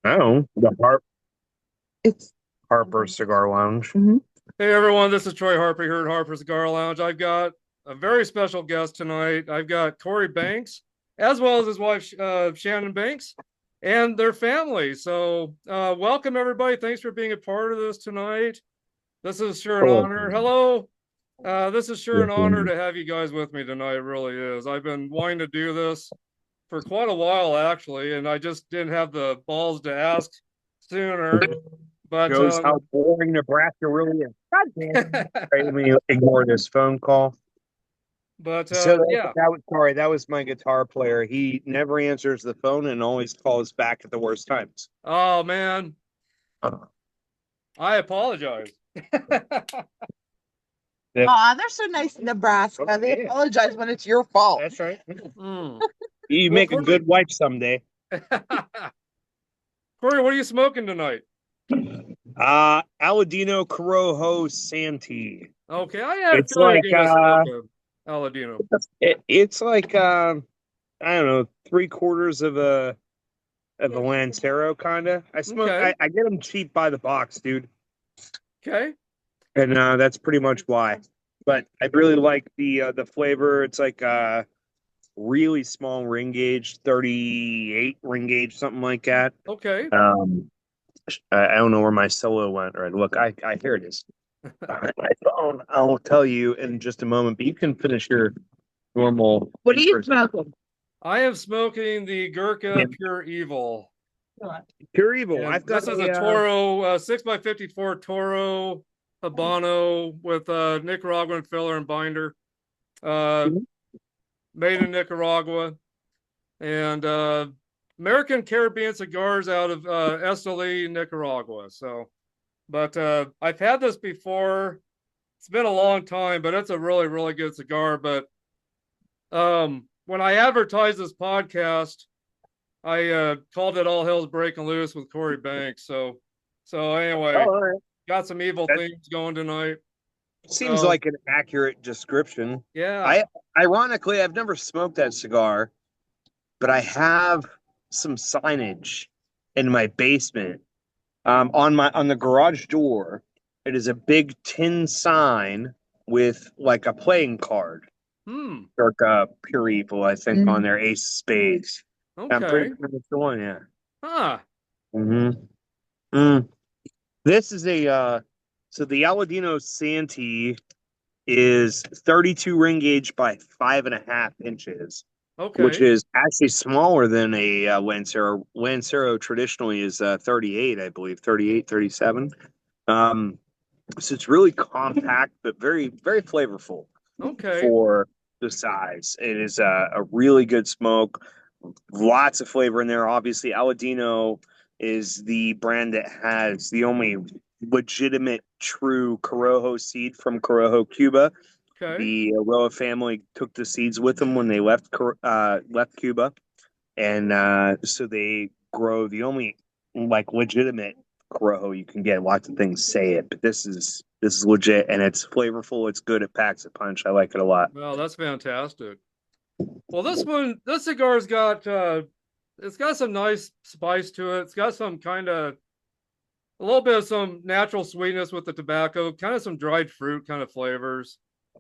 Oh, the It's Harper Cigar Lounge. mhm. Hey everyone, this is Troy Harper here at Harper Cigar Lounge. I've got a very special guest tonight. I've got Corey Banks, as well as his wife Shannon Banks, and their family. So, welcome everybody. Thanks for being a part of this tonight. This is sure an Oh, honor. Hello. This is sure an honor to have you guys with me tonight. It really is. I've been wanting to do this for quite a while, actually, and I just didn't have the balls to ask sooner. But shows how boring Nebraska really is. God damn. Right, let me ignore this phone call. but So yeah. that was sorry. That was my guitar player. He never answers the phone and always calls back at the worst times. Oh man, Uh, I apologize. Aw, they're so nice in Nebraska. They Yeah. apologize when it's your fault. That's right. Mm. You Well, make a Corey, good wife someday. Corey, what are you smoking tonight? Aladino Corojo Santee. Okay, I had a It's feeling like you're gonna smoke a Aladino. it's like I don't know, three quarters of a Lancero kind of. Okay, I get them cheap by the box, dude, okay, and that's pretty much why. But I really like the flavor. It's like really small ring gauge, 38 ring gauge, something like that. okay. Um, I don't know where my solo went. All right, look, I here it is. My phone. I'll tell you in just a moment, but you can finish your normal. What are you smoking? I am smoking the Gurkha Pure Evil, Pure Evil. and I've got this is a a Toro 6x54 Toro Habano with Nicaraguan filler and binder, uh, made in Nicaragua, and American Caribbean cigars out of Esteli, Nicaragua. So, but I've had this before. It's been a long time, but it's a really, really good cigar. But when I advertised this podcast, I called it "All Hell's Breaking Loose" with Corey Banks. So oh, anyway, all right. got some evil That themes going tonight. seems So like an accurate description. yeah, I ironically I've never smoked that cigar, but I have some signage in my basement. On the garage door, it is a big tin sign with like a playing card. hmm, Or Pure Evil, I think, on their Ace of Spades. I'm pretty okay, sure that's the one, yeah. huh, hmm Mm. This is a so the Aladino Santee is 32 ring gauge by 5.5 inches, which okay, is actually smaller than a Lancero. Lancero traditionally is 38, I believe, 38, 37. Um, so it's really compact, but very, very flavorful okay. for the size. It is a really good smoke, lots of flavor in there. Obviously, Aladino is the brand that has the only legitimate true Corojo seed from Corojo, Cuba. Okay. The Roa family took the seeds with them when they left Cuba, and so they grow the only like legitimate Corojo you can get. Lots of things say it, but this is legit, and it's flavorful. It's good. It packs a punch. I like it a lot. Well, that's fantastic. Well, this cigar's got it's got some nice spice to it. It's got some kind of a little bit of some natural sweetness with the tobacco, kind of some dried fruit kind of flavors.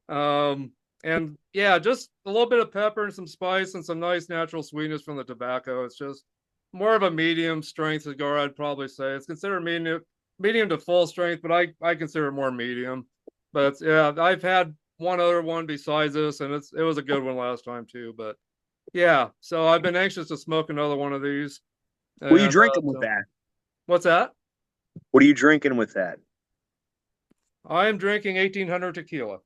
Um, and yeah, just a little bit of pepper and some spice and some nice natural sweetness from the tobacco. It's just more of a medium strength cigar, I'd probably say. It's considered medium to full strength, but I consider it more medium. But yeah, I've had one other one besides this, and it was a good one last time too. But yeah, so I've been anxious to smoke another one of these. What are you And drinking with so that? what's that? What are you drinking with that? I am drinking 1800 tequila.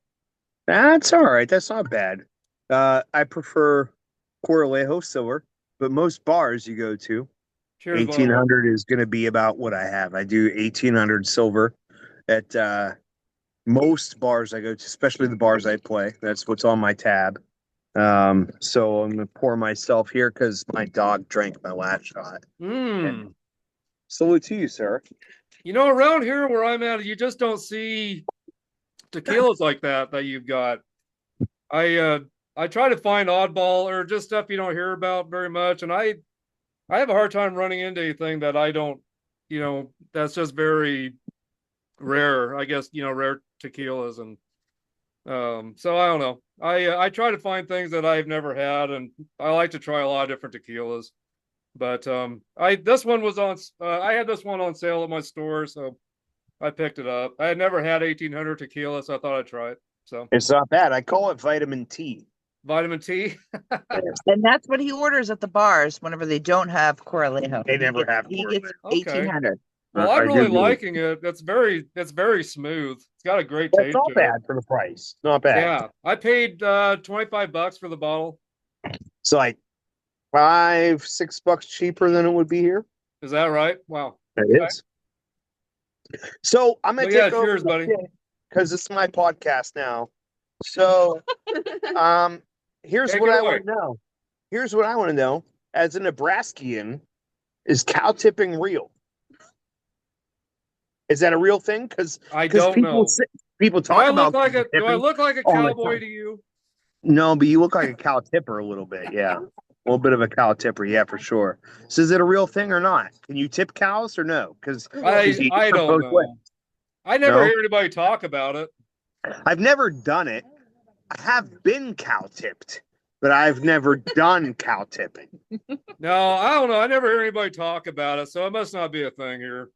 That's all right. That's not bad. I prefer Coralejo silver, but most bars you go to, Cheers, by the way. 1800 is going to be about what I have. I do 1800 silver at most bars I go to, especially the bars I play. That's what's on my tab. So I'm going to pour myself here because my dog drank my last shot. And Hmm. salute to you, sir. You know, around here where I'm at, you just don't see tequilas like that you've got. I uh I try to find oddball or just stuff you don't hear about very much, and I have a hard time running into anything that I don't, that's just very rare. I guess rare tequilas, and so I don't know. I try to find things that I've never had, and I like to try a lot of different tequilas. But I this one was on. I had this one on sale at my store, so I picked it up. I had never had 1800 tequila, so I thought I'd try it. So It's not bad. I call it vitamin T. vitamin T. And that's what he orders at the bars whenever they don't have Coralejo. They never have He gets Okay. 1800. Well, I I'm really do know. liking it. It's very smooth. It's got a great That's taste not to bad it. for the price. Not bad. Yeah, I paid $25 for the bottle. It's like $5-6 cheaper than it would be here. Is that right? Wow. It is. So I'm gonna Well, yeah, take over cheers, buddy. because it's my podcast now. So here's Take what it I away. want to know. Here's what I want to know. As a Nebraskian, is cow tipping real? Is that a real thing? Because I don't know. people Do I talk look about like a tipping all the cowboy time. to you? No, but you look like a cow tipper a little bit. Yeah, a little bit of a cow tipper. Yeah, for sure. So is it a real thing or not? Can you tip cows or no? Because I don't know. I never No? hear anybody talk about it. I've never done it. I have been cow tipped, but I've never done cow tipping. No, I don't know. I never hear anybody talk about it, so it must not be a thing here.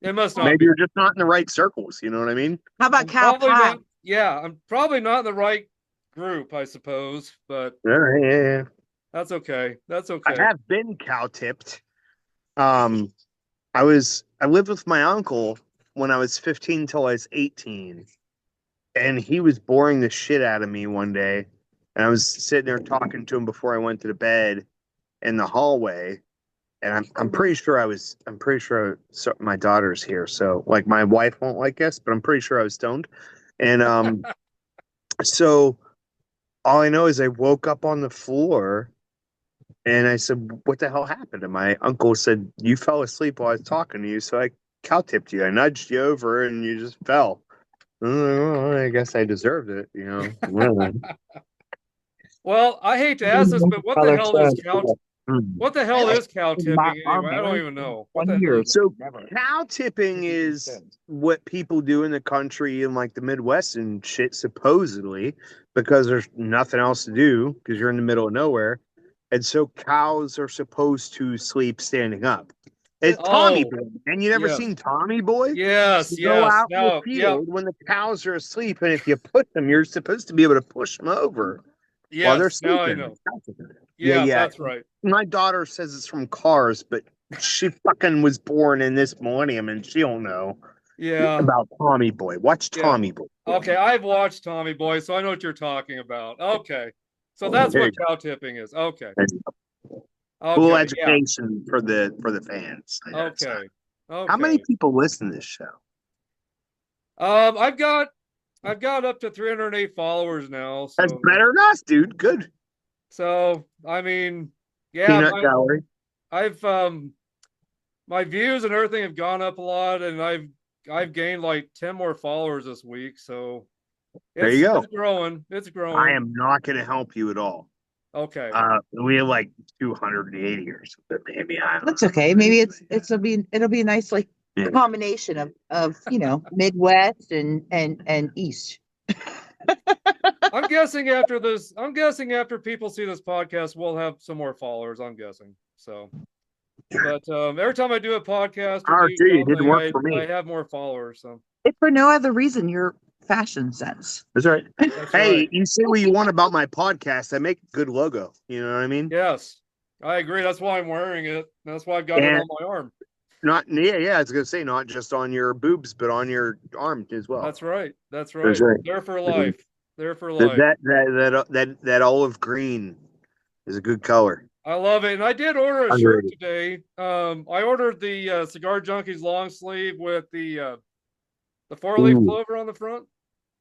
It must not Maybe be. you're just not in the right circles. You know what I mean? How about cow Probably pie? not. Yeah, I'm probably not in the right group, I suppose, but Yeah. that's okay. That's I okay. have been cow tipped. I lived with my uncle when I was 15 till I was 18, and he was boring the shit out of me one day, and I was sitting there talking to him before I went to the bed in the hallway, and I'm pretty sure so my daughter's here, so like my wife won't like this, but I'm pretty sure I was stoned, and so all I know is I woke up on the floor. And I said, "What the hell happened?" And my uncle said, "You fell asleep while I was talking to you, so I cow tipped you. I nudged you over, and you just fell." Well, I guess I deserved it, you know. Well, I hate to ask this, but what the hell is cow tipping anyway? I don't even know. What the hell is So cow tipping is what people do in the country in like the Midwest and shit, supposedly, because there's nothing else to do because you're in the middle of nowhere. And so cows are supposed to sleep standing up. It's Tommy Boy. And you never yes. seen Tommy Boy? Yes, You go out in the No, field when the cows are asleep, and if you push them, you're supposed to be able to push them over while they're yes, sleeping. now I know. Yeah, That's right. My daughter says it's from Cars, but she fucking was born in this millennium, and she don't know Yeah. about Tommy Boy. Watch Tommy Boy. Okay, I've watched Tommy Boy, so I know what you're talking about. Okay. So that's what cow tipping is. Okay. Full education for the fans. Okay. How many people listen to this show? I've got up to 308 followers now. So that's better than us, dude. Good. So I mean, yeah, Peanut gallery. I've my views and everything have gone up a lot, and I've gained like 10 more followers this week. So there you go. It's growing. It's growing. I am not going to help you at all. Okay. We have like 280 or something. Maybe I don't That's know. okay. Maybe it'll be a nice like combination of Midwest and East. I'm guessing after people see this podcast, we'll have some more followers. I'm guessing. So, but every time I do a podcast, it didn't work for me. I have more followers. So, if for no other reason, your fashion sense. That's right. That's hey, right. You say what you want about my podcast. I make a good logo. You know what I mean? Yes, I agree. That's why I'm wearing it. That's why I've got it on my arm. I was gonna say not just on your boobs, but on your arm as well. That's right. That's right. There for life. There for life. That olive green is a good color. I love it. And I did order a shirt today. I ordered the Cigar Junkies long sleeve with the 4-leaf clover on the front.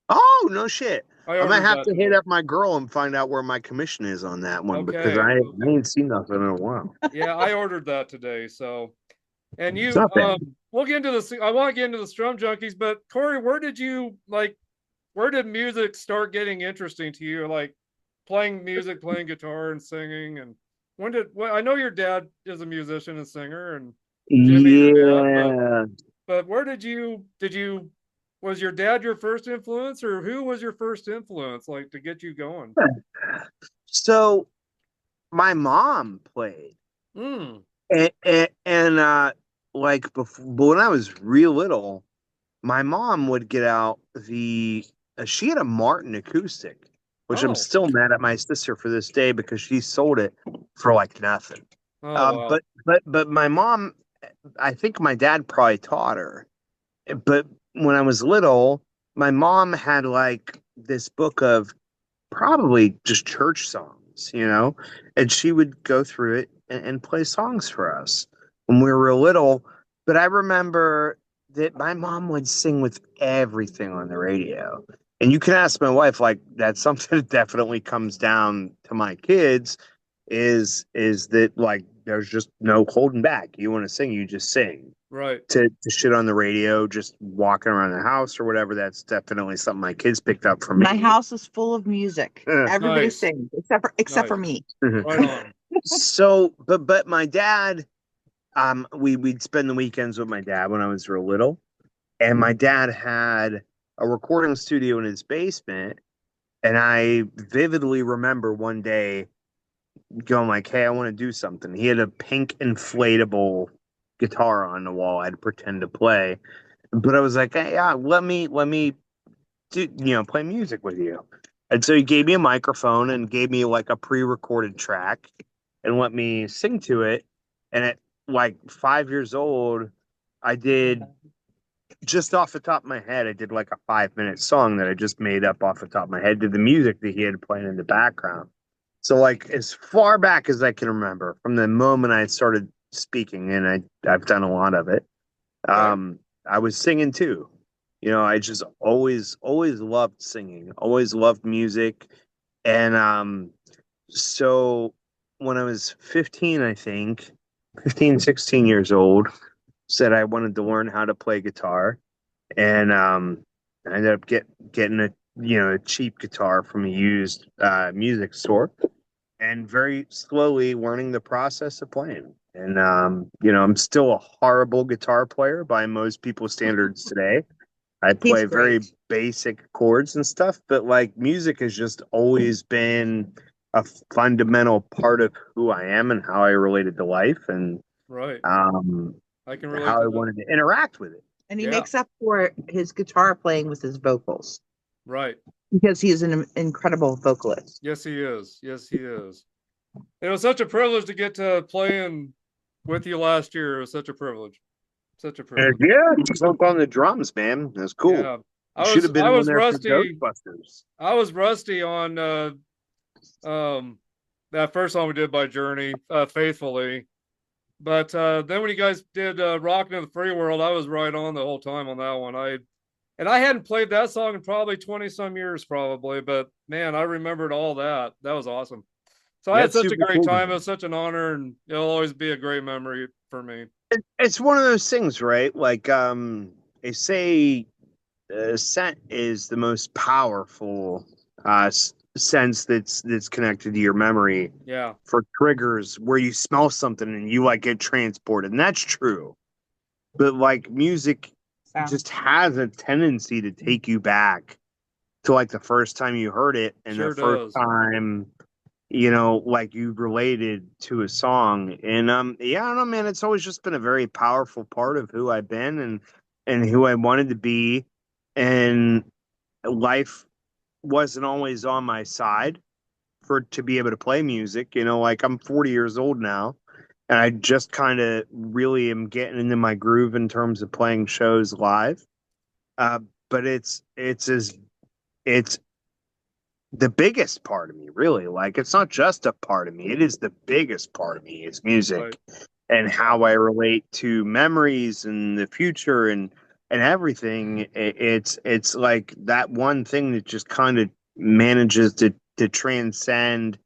Oh, no shit. I might have to today. hit up my girl and find out where my commission is on that one because I ain't seen nothing in a while. Yeah, I ordered that today. So, and we'll get into this. I want to get into the Strum Junkies, but Corey, where did music start getting interesting to you? Like playing music, playing guitar and singing and I know your dad is a musician and singer, and Jimmy, your dad, Yeah. but where was your dad your first influence, or who was your first influence, like to get you going? So my mom played, Hmm. and like before, when I was real little, my mom would get out she had a Martin acoustic, which I'm Oh. still mad at my sister for this day because she sold it for like nothing. Oh wow. But my mom, I think my dad probably taught her. But when I was little, my mom had like this book of probably just church songs, and she would go through it and play songs for us when we were little. But I remember that my mom would sing with everything on the radio. And you can ask my wife, like, that's something that definitely comes down to my kids is that like there's just no holding back. You want to sing, you just sing. Right. To shit on the radio, just walking around the house or whatever, that's definitely something my kids picked up from My me. house is full of music. Everybody Nice. sings except for Nice. me. Right on. So, but my dad, we'd spend the weekends with my dad when I was real little, and my dad had a recording studio in his basement, and I vividly remember one day going like, "Hey, I want to do something." He had a pink inflatable guitar on the wall. I'd pretend to play, but I was like, "Hey, yeah, let me do, play music with you." And so he gave me a microphone and gave me like a pre-recorded track and let me sing to it. And at like 5 years old, I did just off the top of my head, I did like a 5 minute song that I just made up off the top of my head to the music that he had playing in the background. So like as far back as I can remember, from the moment I started speaking, and I've done a lot of it, Okay. I was singing too. I just always loved singing, always loved music. And so when I was 15, I think, 15, 16 years old, said I wanted to learn how to play guitar. And I ended up getting a cheap guitar from a used music store and very slowly learning the process of playing. And I'm still a horrible guitar player by most people's standards today. I He's play very great. basic chords and stuff, but like music has just always been a fundamental part of who I am and how I related to life and Right. um, I can relate how to I that. wanted to interact with it. And he Yeah. makes up for his guitar playing with his vocals Right. because he is an incredible vocalist. Yes, he is. Yes, he is. It was such a privilege to get to play with you last year. It was such a privilege. Such a And privilege. yeah, you spoke on the drums, man. That's cool. Yeah. You should have I been on was there for rusty. Ghostbusters. I was rusty on um that first song we did by Journey, Faithfully. But then when you guys did Rockin' in the Free World, I was right on the whole time on that one. I hadn't played that song in probably 20 some years, probably, but man, I remembered all that. That was awesome. So I Yeah, had it's such a super great cool. time. It was such an honor, and it'll always be a great memory for me. It's one of those things, right? Like they say scent is the most powerful sense that's connected to your memory Yeah, for triggers where you smell something and you like get transported, and that's true. But like music Sound. just has a tendency to take you back to like the first time you heard it and the sure first does. time like you related to a song. And yeah, I don't know, man, it's always just been a very powerful part of who I've been and who I wanted to be. And life wasn't always on my side for to be able to play music. Like I'm 40 years old now, and I just kind of really am getting into my groove in terms of playing shows live. But it's the biggest part of me, really. Like it's not just a part of me; it is the biggest part of me. Is Right. music and Yeah. how I relate to memories and the future and everything. It's like that one thing that just kind of manages to transcend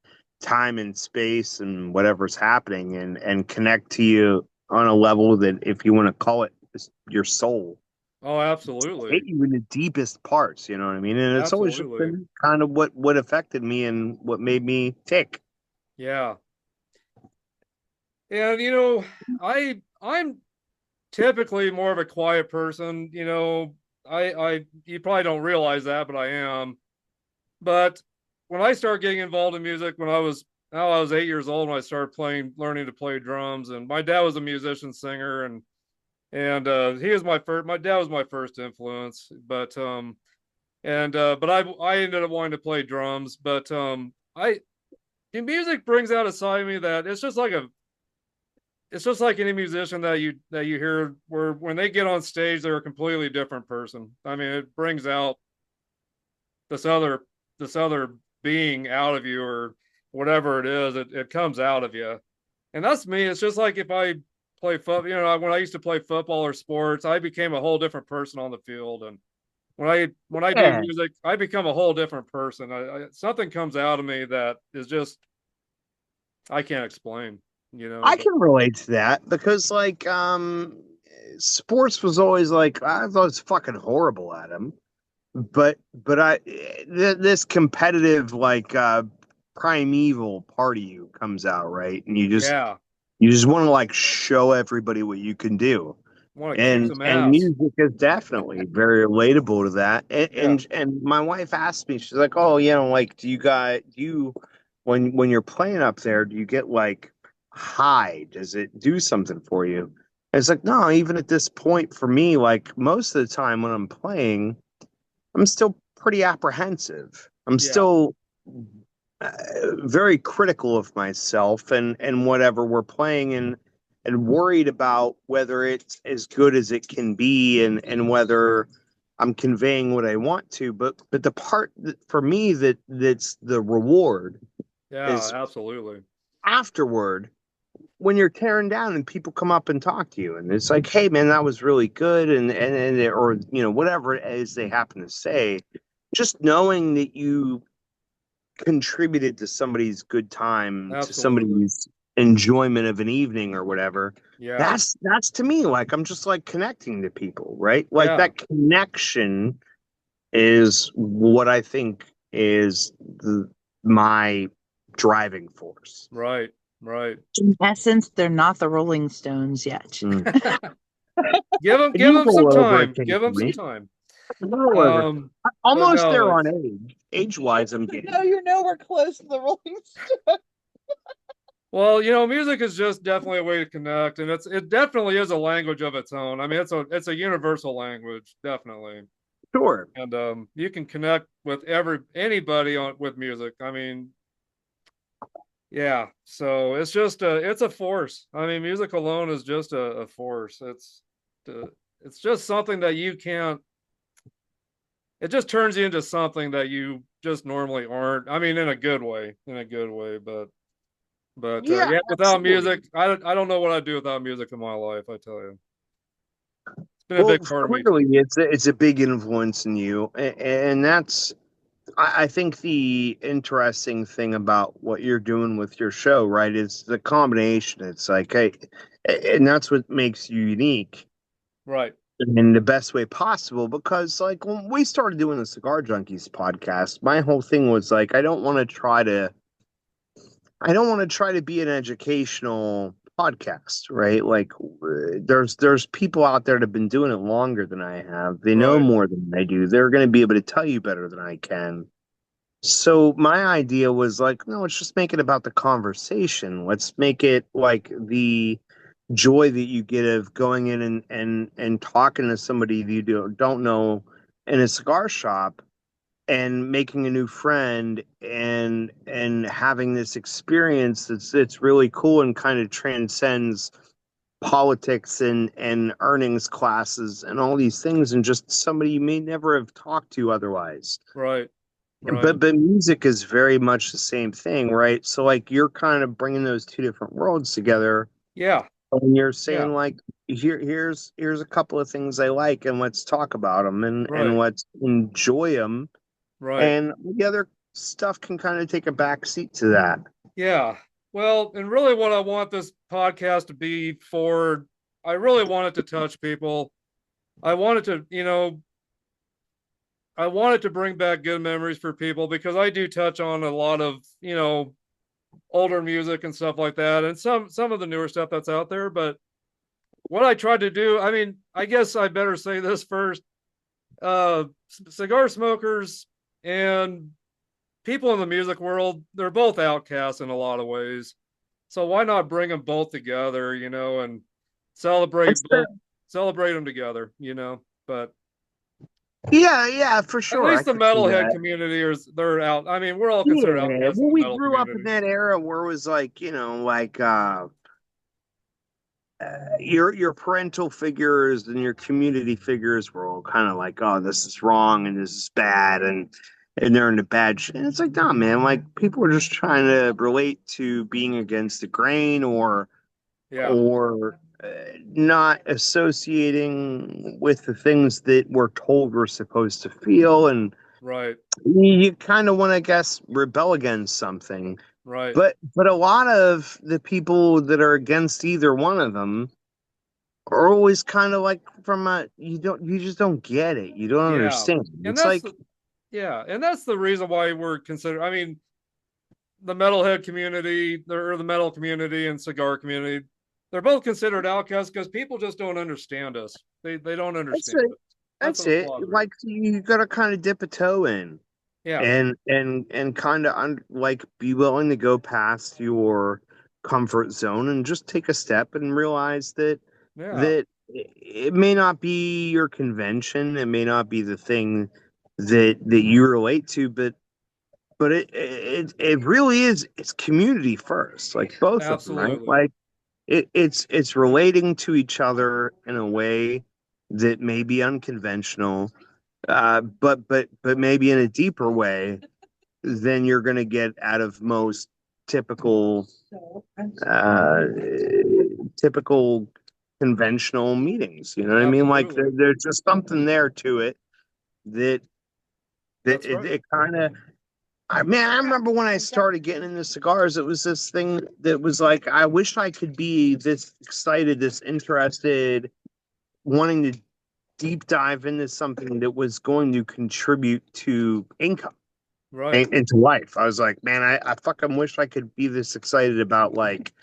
time and space and whatever's happening and connect to you on a level that if you want to call it your soul Oh, hit absolutely. you in the deepest parts, you know what I mean? And it's always just Absolutely. been kind of what affected me and what made me tick. Yeah. And I'm typically more of a quiet person. I you probably don't realize that, but I am. But when I started getting involved in music, now I was 8 years old when I started learning to play drums, and my dad was a musician singer, and he was my dad was my first influence. But I ended up wanting to play drums, but I the music brings out a side of me that it's just like any musician that you hear where when they get on stage they're a completely different person. I mean, it brings out this other this other being out of you, or whatever it is. It comes out of you, and that's me. It's just like if I play foot, when I used to play football or sports, I became a whole different person on the field. And when I do Yeah, music, I become a whole different person. Something comes out of me that is just I can't explain. I But can relate to that because sports was always like I thought it's fucking horrible at him. But this competitive primeval part of you comes out, right? And yeah, you just want to like show everybody what you can do. I want to kick And some and ass. music is definitely very relatable to that. And Yeah, my wife asked me, she's like, "Oh, like do you when you're playing up there, do you get like high? Does it do something for you?" And it's like, "No, even at this point for me, like most of the time when I'm playing, I'm still pretty apprehensive. I'm yeah, still uh, very critical of myself and whatever we're playing and worried about whether it's as good as it can be and whether I'm conveying what I want to. But the part for me that's the reward yeah, is absolutely. afterward when you're tearing down and people come up and talk to you and it's like, hey man, that was really good and or whatever it is they happen to say, just knowing that you contributed to somebody's good time, to Absolutely. somebody's enjoyment of an evening or whatever. Yeah, That's to me like I'm just like connecting to people, right? Like yeah, that connection is what I think is my driving force. right, right. In essence, they're not the Rolling Stones yet. Mm. Give You them some roll over time. Give them some occasionally. time. Roll over. Um, but Almost there no, on it's age wise. I'm getting. No, you're nowhere close to the Rolling Stones. well, music is just definitely a way to connect, and it definitely is a language of its own. I mean, it's a universal language, definitely. Sure. And you can connect with anybody on with music. I mean, yeah. So it's a force. I mean, music alone is just a force. It's just something that you can't. It just turns you into something that you just normally aren't. I mean, in a good way, but Yeah, yeah, without absolutely. music, I don't know what I'd do without music in my life. I tell you, it's been a Well, big part of me too. clearly, it's a big influence in you, and that's I think the interesting thing about what you're doing with your show, right, is the combination. It's like, hey, and that's what makes you unique Right, in the best way possible. Because like when we started doing the Cigar Junkies podcast, my whole thing was like, I don't want to try to be an educational podcast, right? Like there's people out there that have been doing it longer than I have. They know right, more than I do. They're going to be able to tell you better than I can. So my idea was like, no, let's just make it about the conversation. Let's make it like the joy that you get of going in and talking to somebody that you don't know in a cigar shop and making a new friend and having this experience that's really cool and kind of transcends politics and earnings classes and all these things and just somebody you may never have talked to otherwise. right, right. But music is very much the same thing, right? So like you're kind of bringing those two different worlds together Yeah, and you're yeah, saying like here's a couple of things I like and let's talk about them and right, let's enjoy them right. and the other stuff can kind of take a back seat to that. Yeah. Well, and really what I want this podcast to be for, I really want it to touch people. I wanted to, I wanted to bring back good memories for people because I do touch on a lot of, older music and stuff like that, and some of the newer stuff that's out there. But what I tried to do, I mean, I guess I better say this first. Cigar smokers and people in the music world, they're both outcasts in a lot of ways. So why not bring them both together, and celebrate That's both, celebrate them together, But yeah, for at sure. I least the could see metalhead that. community they're out. I mean, we're all considered Yeah, outcasts in well, the we metal grew up in community. that era where it was like, your parental figures and your community figures were all kind of like, oh, this is wrong and this is bad, and they're into bad shit. And it's like, nah, man, like people are just trying to relate to being against the grain Yeah, or not associating with the things that we're told we're supposed to feel, and right, you kind of want to, I guess, rebel against something. right. But a lot of the people that are against either one of them are always kind of like from you just don't get it. You don't Yeah. understand. And It's like and that's the reason why we're considered, I mean, the metalhead community or the metal community and cigar community, they're both considered outcasts because people just don't understand us. They don't that's understand it. us. That's That's a it. lot of the reason. Like you got to kind of dip a toe in Yeah, and kind of like be willing to go past your comfort zone and just take a step and realize that yeah, it may not be your convention, it may not be the thing that you relate to, but it really is. It's community first, like both of them, right? absolutely. Like it's relating to each other in a way that may be unconventional, but maybe in a deeper way than you're going to get out of most typical uh typical conventional meetings. You know what I mean? Like Absolutely. there's just something there to it that That's right. it kind of. I remember when I started getting into cigars, it was this thing that was like, I wish I could be this excited, this interested, wanting to deep dive into something that was going to contribute to income Right, and to life. I was like, man, I fucking wish I could be this excited about like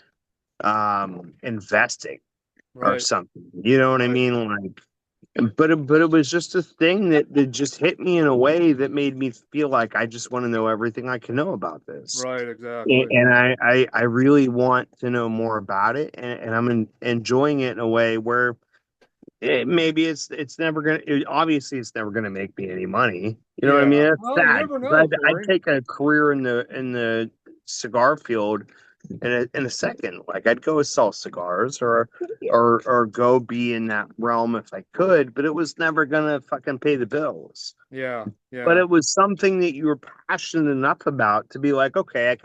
investing or right, something. You know what I right, mean? Like, but it was just a thing that just hit me in a way that made me feel like I just want to know everything I can know about this. right, exactly. And I really want to know more about it, and I'm enjoying it in a way where maybe it's never gonna. Obviously, it's never gonna make me any money. You know what I mean? Yeah. It's Well, you sad never 'cause know, I'd Corey. take a career in the cigar field in a second. Like I'd go sell cigars or go be in that realm if I could, but it was never gonna fucking pay the bills. Yeah, But yeah, it was something that you were passionate enough about to be like, okay, I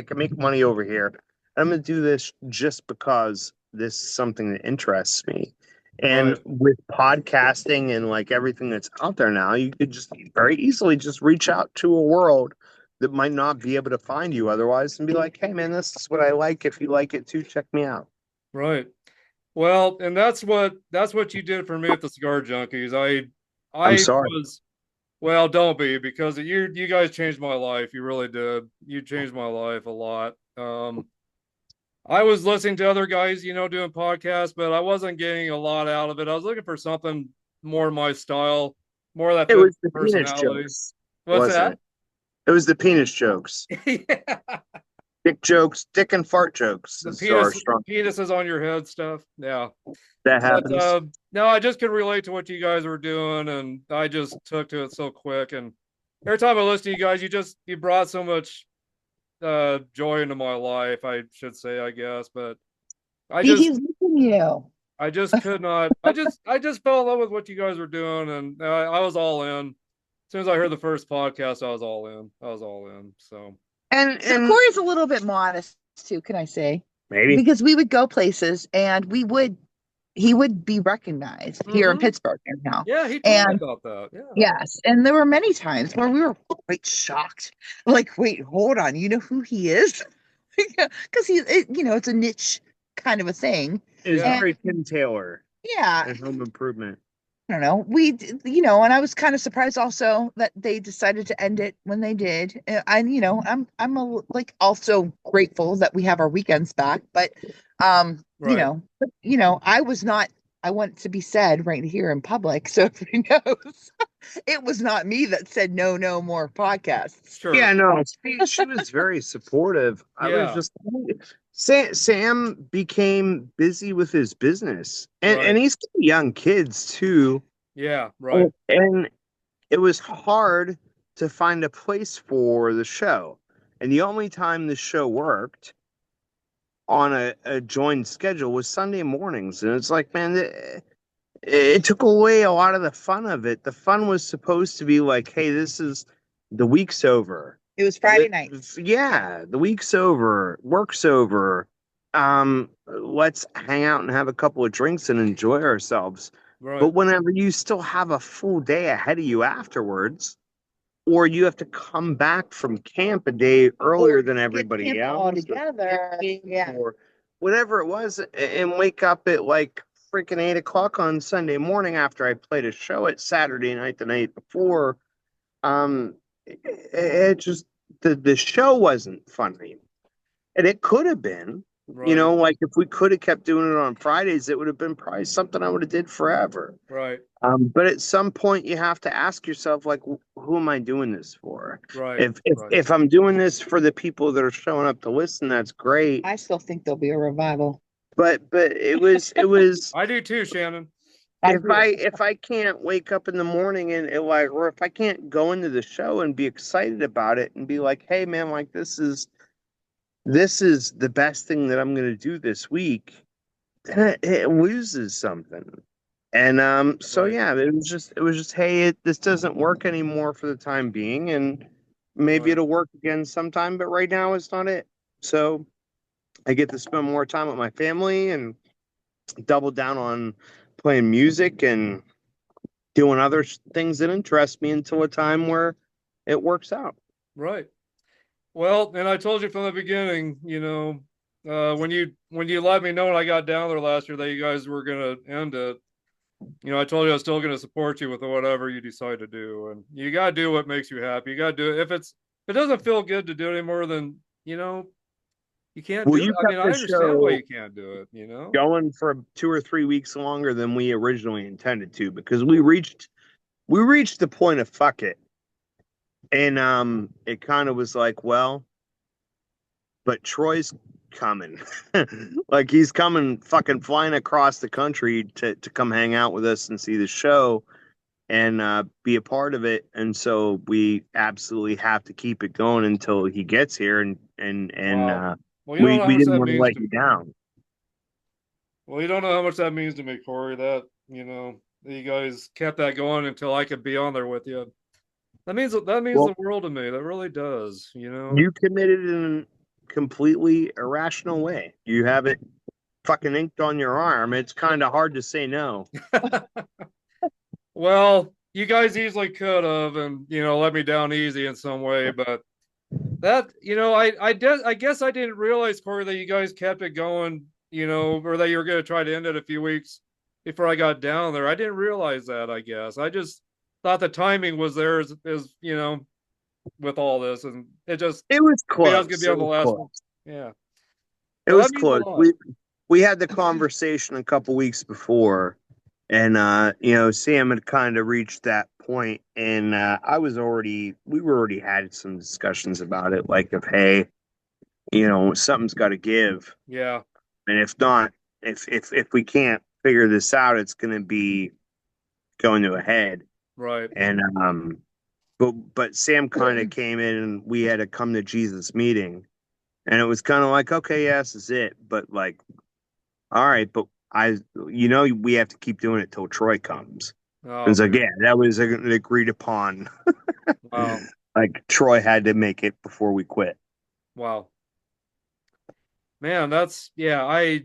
can make money over here. I'm gonna do this just because this is something that interests me. And right, with podcasting and like everything that's out there now, you could just very easily just reach out to a world that might not be able to find you otherwise and be like, hey man, this is what I like. If you like it too, check me out. right. Well, and that's what you did for me at the Cigar Junkies. I'm I sorry. was well, don't be because you guys changed my life. You really did. You changed my life a lot. I was listening to other guys, doing podcasts, but I wasn't getting a lot out of it. I was looking for something more my style, more that It fit was the penis personality. jokes, What's wasn't that? it? It was the penis jokes. Yeah. Dick jokes, dick and fart jokes The is our strong. penis is on your head stuff. Yeah. That But happens. no, I just could relate to what you guys were doing, and I just took to it so quick. And every time I listen to you guys, you brought so much joy into my life, I should say, I guess. But I just He's missing you. I just could not. I just fell in love with what you guys were doing, and I was all in. As soon as I heard the first podcast, I was all in. I was all in. So So And Corey's a little bit modest too, can I say? maybe Because we would go places and he would be recognized here in hmm Pittsburgh anyhow. yeah, he told me And about that. Yeah. yes, and there were many times where we were quite shocked. Like, wait, hold on, you know who he is? Because it's a niche kind of a thing. it was Yeah. And very Tim Taylor yeah, and Home Improvement. I don't know. And I was kind of surprised also that they decided to end it when they did. I'm also grateful that we have our weekends back, but Right. I was not. I want it to be said right here in public, so everybody knows it was not me that said no, no more podcasts. Sure. Yeah, no, she was very supportive. I was Yeah. just Sam became busy with his business, and Right. he's got young kids too, Yeah. Right. and it was hard to find a place for the show. And the only time the show worked on a joined schedule was Sunday mornings, and it's like, man, it took away a lot of the fun of it. The fun was supposed to be like, hey, this is the week's over. It was Friday nights. Yeah, the week's over, work's over. Let's hang out and have a couple of drinks and enjoy ourselves. But Right. whenever you still have a full day ahead of you afterwards, or you have to come back from camp a day earlier than everybody All else, together. Yeah. or whatever it was, and wake up at like freaking 8 o'clock on Sunday morning after I played a show at Saturday night the night before. It just the show wasn't funny, and it could have been. Right. Like if we could have kept doing it on Fridays, it would have been probably something I would have did forever. Right. But at some point, you have to ask yourself, like, who am I doing this for? Right. Right. If I'm doing this for the people that are showing up to listen, that's great. I still think there'll be a revival. But it was I do too, Shannon. if I can't wake up in the morning or if I can't go into the show and be excited about it and be like, hey man, like this is the best thing that I'm gonna do this week, then it loses something. And so Right. yeah, it was just hey, this doesn't work anymore for the time being, and maybe Right. it'll work again sometime, but right now it's not it. So I get to spend more time with my family and double down on playing music and doing other things that interest me until a time where it works out. Right. Well, and I told you from the beginning, when you let me know when I got down there last year that you guys were gonna end it, I told you I was still gonna support you with whatever you decide to do, and you gotta do what makes you happy. You gotta do it. If it doesn't feel good to do it anymore, then you can't Well, do it. you I mean, kept I the understand why show you can't do it. going for 2 or 3 weeks longer than we originally intended to because we reached the point of fuck it. And it kind of was like, well, but Troy's coming. Like he's coming fucking flying across the country to come hang out with us and see the show and be a part of it. And so we absolutely have to keep it going until he gets here and Wow. Well, you don't we know how we much didn't that want to means let to you down. Well, you don't know how much that means to me, Corey. That you guys kept that going until I could be on there with you. That means Well, the world to me. That really does. you committed in a completely irrational way. You have it fucking inked on your arm. It's kind of hard to say no. Well, you guys easily could have, and let me down easy in some way, but I guess I didn't realize, Corey, that you guys kept it going, or that you were going to try to end it a few weeks before I got down there. I didn't realize that. I guess I just thought the timing was there as with all this, and it just It was I mean, I was going to close. be It on the was last one. close. Yeah. It Well, that was means a close. lot. We had the conversation a couple weeks before, and Sam had kind of reached that point, and we were already had some discussions about it, like of hey, something's got to give, Yeah. and if not, if we can't figure this out, it's going to be going to a head, Right. and but Sam kind of came in, and we had a come to Jesus meeting, and it was kind of like, okay, yeah, this is it, but like, all right, but we have to keep doing it till Troy comes. And Oh it's like, man. yeah, that was an agreed upon. Wow. Like Troy had to make it before we quit. Wow. Man, that's yeah. I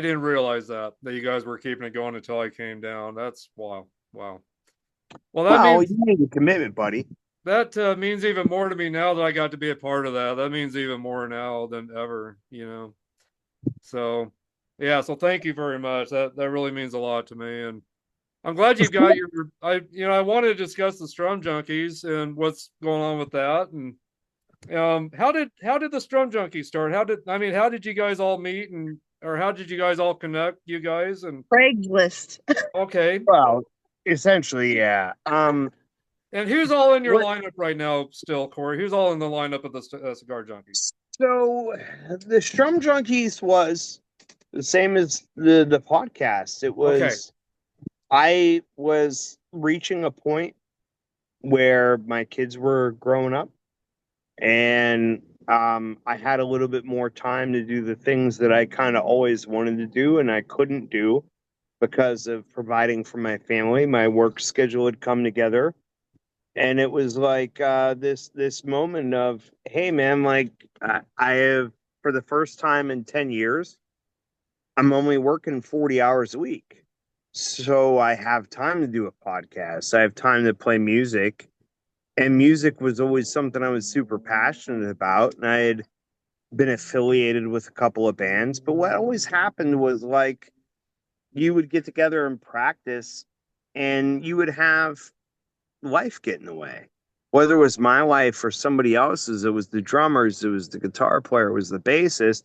didn't realize that you guys were keeping it going until I came down. That's wow. Wow. Well, that Well, means you made a commitment, buddy. that means even more to me now that I got to be a part of that. That means even more now than ever. So, yeah. So thank you very much. That really means a lot to me, and I'm glad you've got your. I want to discuss the Strum Junkies and what's going on with that. And how did the Strum Junkies start? How did you guys all meet and or how did you guys all connect? You guys and Craigslist. okay. Well, essentially, yeah. And who's all in your What? lineup right now? Still, Corey. Who's all in the lineup of the Cigar Junkies? So the Strum Junkies was the same as the podcast. It Okay, was I was reaching a point where my kids were growing up, and I had a little bit more time to do the things that I kind of always wanted to do, and I couldn't do because of providing for my family. My work schedule had come together, and it was like this moment of, hey man, like I have for the first time in 10 years, I'm only working 40 hours a week. So I have time to do a podcast. I have time to play music. And music was always something I was super passionate about. And I had been affiliated with a couple of bands. But what always happened was like you would get together and practice, and you would have life get in the way. Whether it was my life or somebody else's, it was the drummers, it was the guitar player, it was the bassist.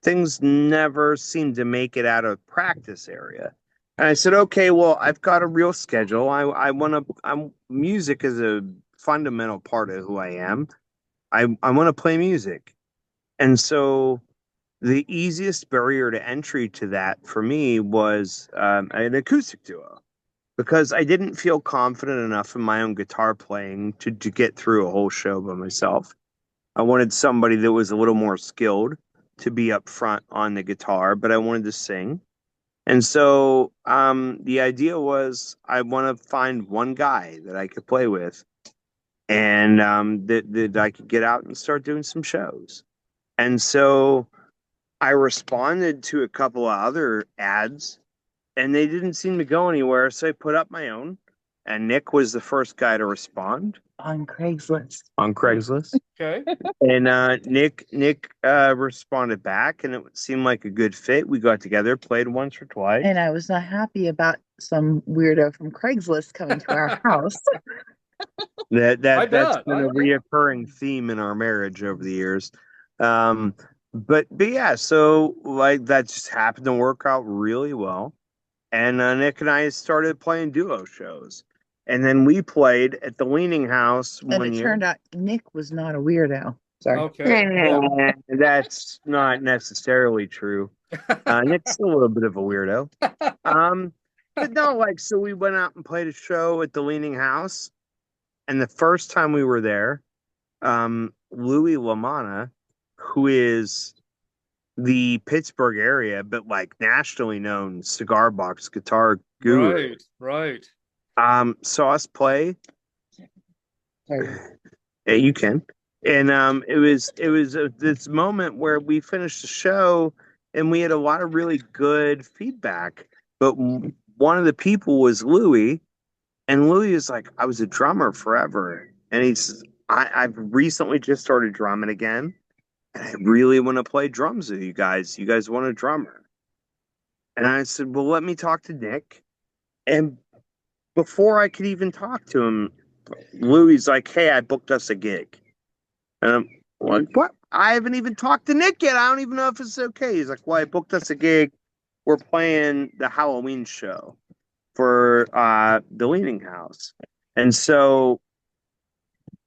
Things never seemed to make it out of practice area. And I said, okay, well, I've got a real schedule. I want to. I'm music is a fundamental part of who I am. I want to play music, and so the easiest barrier to entry to that for me was an acoustic duo because I didn't feel confident enough in my own guitar playing to get through a whole show by myself. I wanted somebody that was a little more skilled to be up front on the guitar, but I wanted to sing. And so the idea was I want to find one guy that I could play with and that I could get out and start doing some shows. And so I responded to a couple of other ads and they didn't seem to go anywhere. So I put up my own, and Nick was the first guy to respond On Craigslist. on Craigslist. okay. And Nick responded back, and it seemed like a good fit. We got together, played once or twice. And I was not happy about some weirdo from Craigslist coming to our house. That's I been a reoccurring theme in our marriage over the years. But yeah, so like that just happened to work out really well. And Nick and I started playing duo shows. And then we played at the Leaning House And one it year. turned out Nick was not a weirdo. Sorry. Okay. Yeah. That's not necessarily true. Nick's a little bit of a weirdo. But no, like, so we went out and played a show at the Leaning House. And the first time we were there, Louis LaManna, who is the Pittsburgh area, but like nationally known cigar box guitar guru, Right. Right. saw us play. Sorry. Yeah, you can. And it was this moment where we finished the show and we had a lot of really good feedback. But one of the people was Louis, and Louis is like, I was a drummer forever, and I've recently just started drumming again, and I really want to play drums with you guys. You guys want a drummer? And I said, well, let me talk to Nick. And before I could even talk to him, Louis like, hey, I booked us a gig. And I'm like, what? I haven't even talked to Nick yet. I don't even know if it's okay. He's like, well, I booked us a gig. We're playing the Halloween show for the Leaning House. And so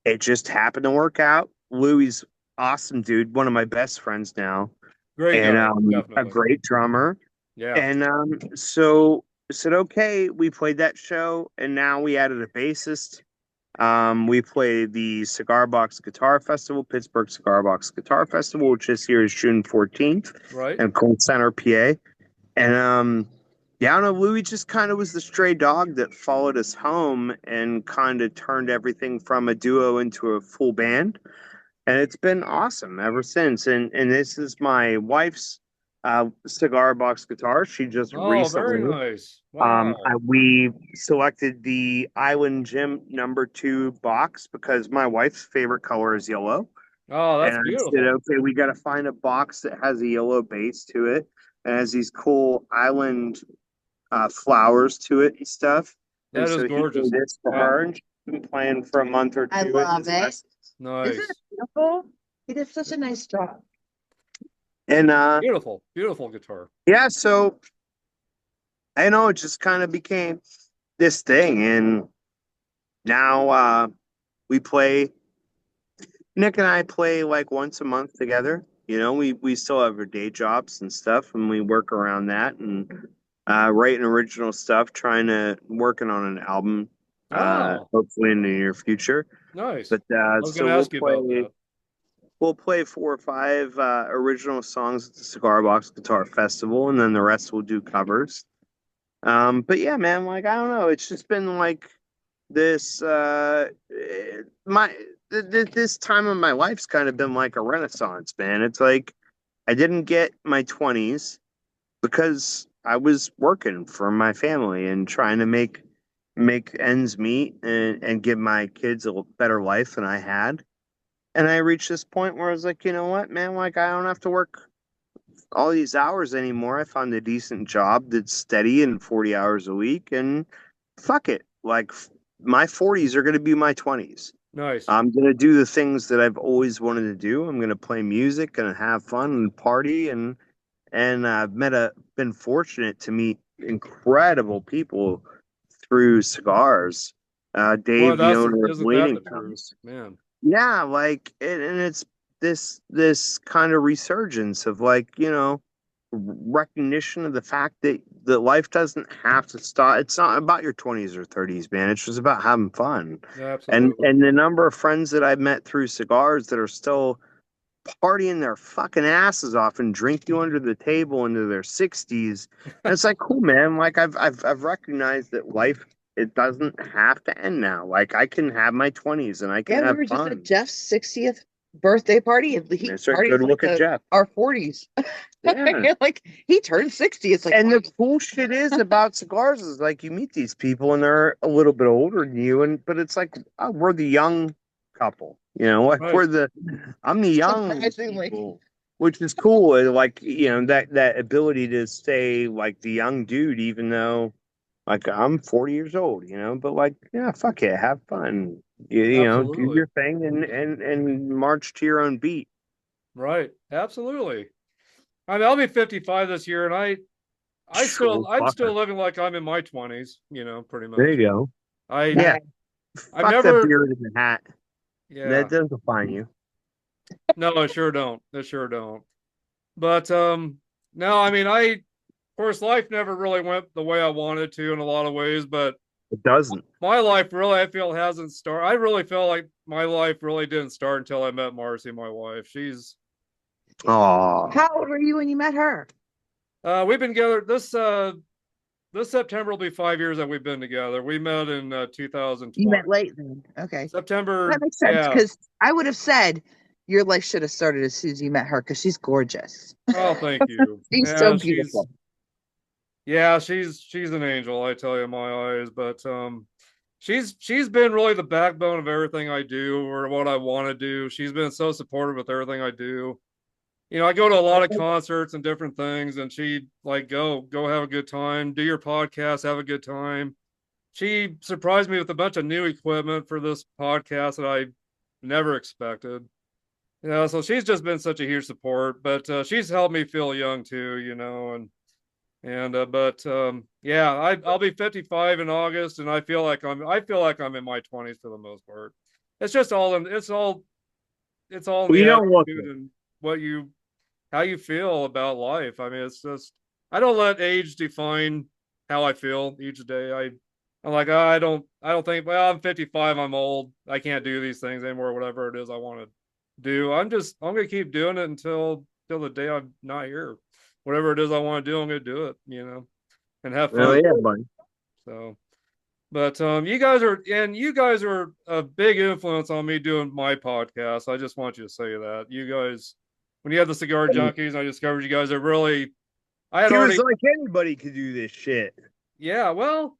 it just happened to work out. Louis, awesome dude, one of my best friends now, Great and guy. a Definitely. great drummer. Yeah. And so I said, okay, we played that show, and now we added a bassist. We played the Cigar Box Guitar Festival, Pittsburgh Cigar Box Guitar Festival, which this year is June 14th Right. in Cold Center, PA. And yeah, I don't know, Louis just kind of was the stray dog that followed us home and kind of turned everything from a duo into a full band. And it's been awesome ever since. And this is my wife's cigar box guitar. She just Oh, very recently nice. Wow. we selected the Island Gym #2 box because my wife's favorite color is yellow. Oh, And that's I said, beautiful. okay, we got to find a box that has a yellow base to it and has these cool island flowers to it and stuff. And That is so he gorgeous. made this for Wow. her, and she's been playing for a month or two. I in love his it. lessons. Isn't it Nice. beautiful? He did such a nice job. And Beautiful, beautiful guitar. yeah, so I know it just kind of became this thing, and now we play. Nick and I play like once a month together. You know, we still have our day jobs and stuff, and we work around that and writing original stuff, trying to working on an album, Oh, hopefully in the near future. nice. But I was going so to ask you about that. we'll play 4 or 5 original songs at the Cigar Box Guitar Festival, and then the rest we'll do covers. But yeah, man, like I don't know, it's just been like this my this time of my life's kind of been like a renaissance, man. It's like I didn't get my 20s because I was working for my family and trying to make ends meet and give my kids a better life than I had. And I reached this point where I was like, you know what, man, like I don't have to work all these hours anymore. I found a decent job that's steady and 40 hours a week, and fuck it. Like my 40s are going to be my 20s. Nice. I'm going to do the things that I've always wanted to do. I'm going to play music and have fun and party and I've been fortunate to meet incredible people through cigars. Boy, Dave, the that's owner of isn't that Bleeding the truth, Gums. man? Yeah, like and it's this kind of resurgence of like, you know, recognition of the fact that life doesn't have to stop. It's not about your 20s or 30s, man. It's just about having fun. Absolutely. And the number of friends that I've met through cigars that are still partying their fucking asses off and drink you under the table into their 60s. And it's like, cool, man. Like I've recognized that life, it doesn't have to end now. Like I can have my 20s and I can Yeah, we have were just at fun. Jeff's 60th birthday party, and he That's right. partied Good like look at Jeff. our 40s. Yeah. Like he turned 60. It's like, And the cool shit is about cigars is like you meet these people and they're a little bit older than you, and but it's like we're the young couple, you know, like Right. I'm the young surprisingly. people, which is cool. And like you know that ability to stay like the young dude, even though like I'm 40 years old, you know, but like yeah, fuck it, have fun, you know, do Absolutely. your thing and march to your own beat. Right. Absolutely. I mean, I'll be 55 this year, and Sure, I'm fuck still it. living like I'm in my 20s, you know, pretty There much. you go. I Yeah, I've fuck that never beard in the hat. That yeah. doesn't define you. No, I sure don't. I sure don't. But no, I mean, of course life never really went the way I wanted to in a lot of ways, but It doesn't. my life really I feel hasn't started. I really feel like my life really didn't start until I met Marcy, my wife. She's Oh, How old were you when you met her? we've been together this September will be 5 years that we've been together. We met in You 2020. met late then. Okay. That September, makes sense yeah. because I would have said your life should have started as soon as you met her because she's gorgeous. Oh, thank you. She's so Yeah, she's beautiful. yeah, she's an angel, I tell you, in my eyes. But she's been really the backbone of everything I do or what I want to do. She's been so supportive with everything I do. You know, I go to a lot of concerts and different things, and she like go have a good time, do your podcast, have a good time. She surprised me with a bunch of new equipment for this podcast that I never expected. Yeah, so she's just been such a huge support, but she's helped me feel young too, you know, and but yeah, I'll be 55 in August, and I feel like I'm in my 20s for the most part. It's just all in it's all in well, the you don't look attitude it. and what you how you feel about life. I mean, it's just I don't let age define how I feel each day. I'm like, oh, I don't think, well, I'm 55, I'm old, I can't do these things anymore, whatever it is I want to do. I'm gonna keep doing it until the day I'm not here. Whatever it is I want to do, I'm gonna do it, you know, and have Oh fun. yeah, buddy. So but you guys are a big influence on me doing my podcast. I just want you to say that. You guys when you had the cigar junkies, I discovered you guys are really I had He was already like anybody could do this shit. yeah, well,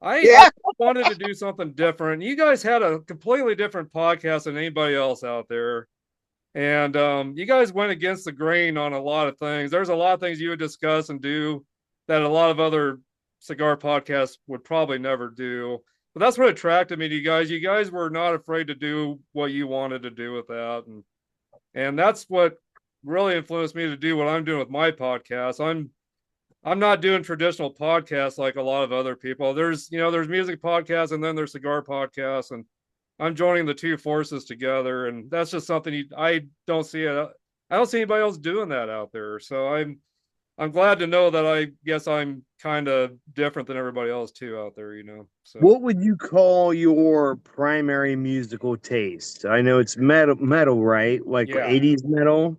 I Yeah. wanted to do something different. You guys had a completely different podcast than anybody else out there. And you guys went against the grain on a lot of things. There's a lot of things you would discuss and do that a lot of other cigar podcast would probably never do. But that's what attracted me to you guys. You guys were not afraid to do what you wanted to do with that, and that's what really influenced me to do what I'm doing with my podcast. I'm not doing traditional podcasts like a lot of other people. There's music podcasts and then there's cigar podcasts, and I'm joining the two forces together, and that's just something I don't see it. I don't see anybody else doing that out there. So I'm glad to know that I guess I'm kind of different than everybody else too out there, So What would you call your primary musical taste? I know it's metal, right? Like yeah. 80s metal.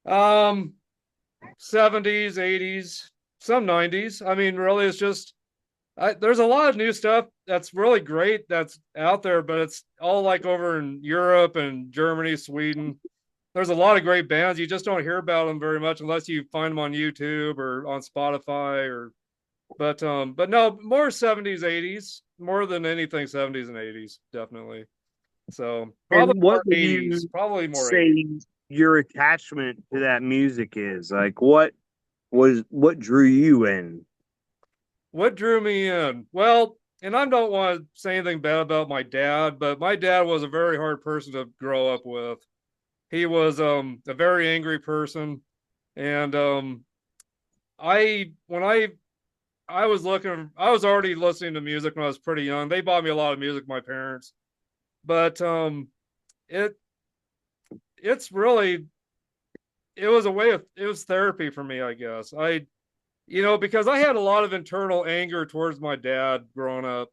Um 70s, 80s, some 90s. I mean, really it's just there's a lot of new stuff that's really great that's out there, but it's all like over in Europe and Germany, Sweden. There's a lot of great bands. You just don't hear about them very much unless you find them on YouTube or on Spotify but no, more 70s, 80s, more than anything 70s and 80s, definitely. So probably And what more would 80s, you probably more 80s. say your attachment to that music is? Like what drew you in? What drew me in? Well, and I don't want to say anything bad about my dad, but my dad was a very hard person to grow up with. He was a very angry person, and I when I was looking, I was already listening to music when I was pretty young. They bought me a lot of music, my parents, but it it's really it was it was therapy for me, I guess. Because I had a lot of internal anger towards my dad growing up,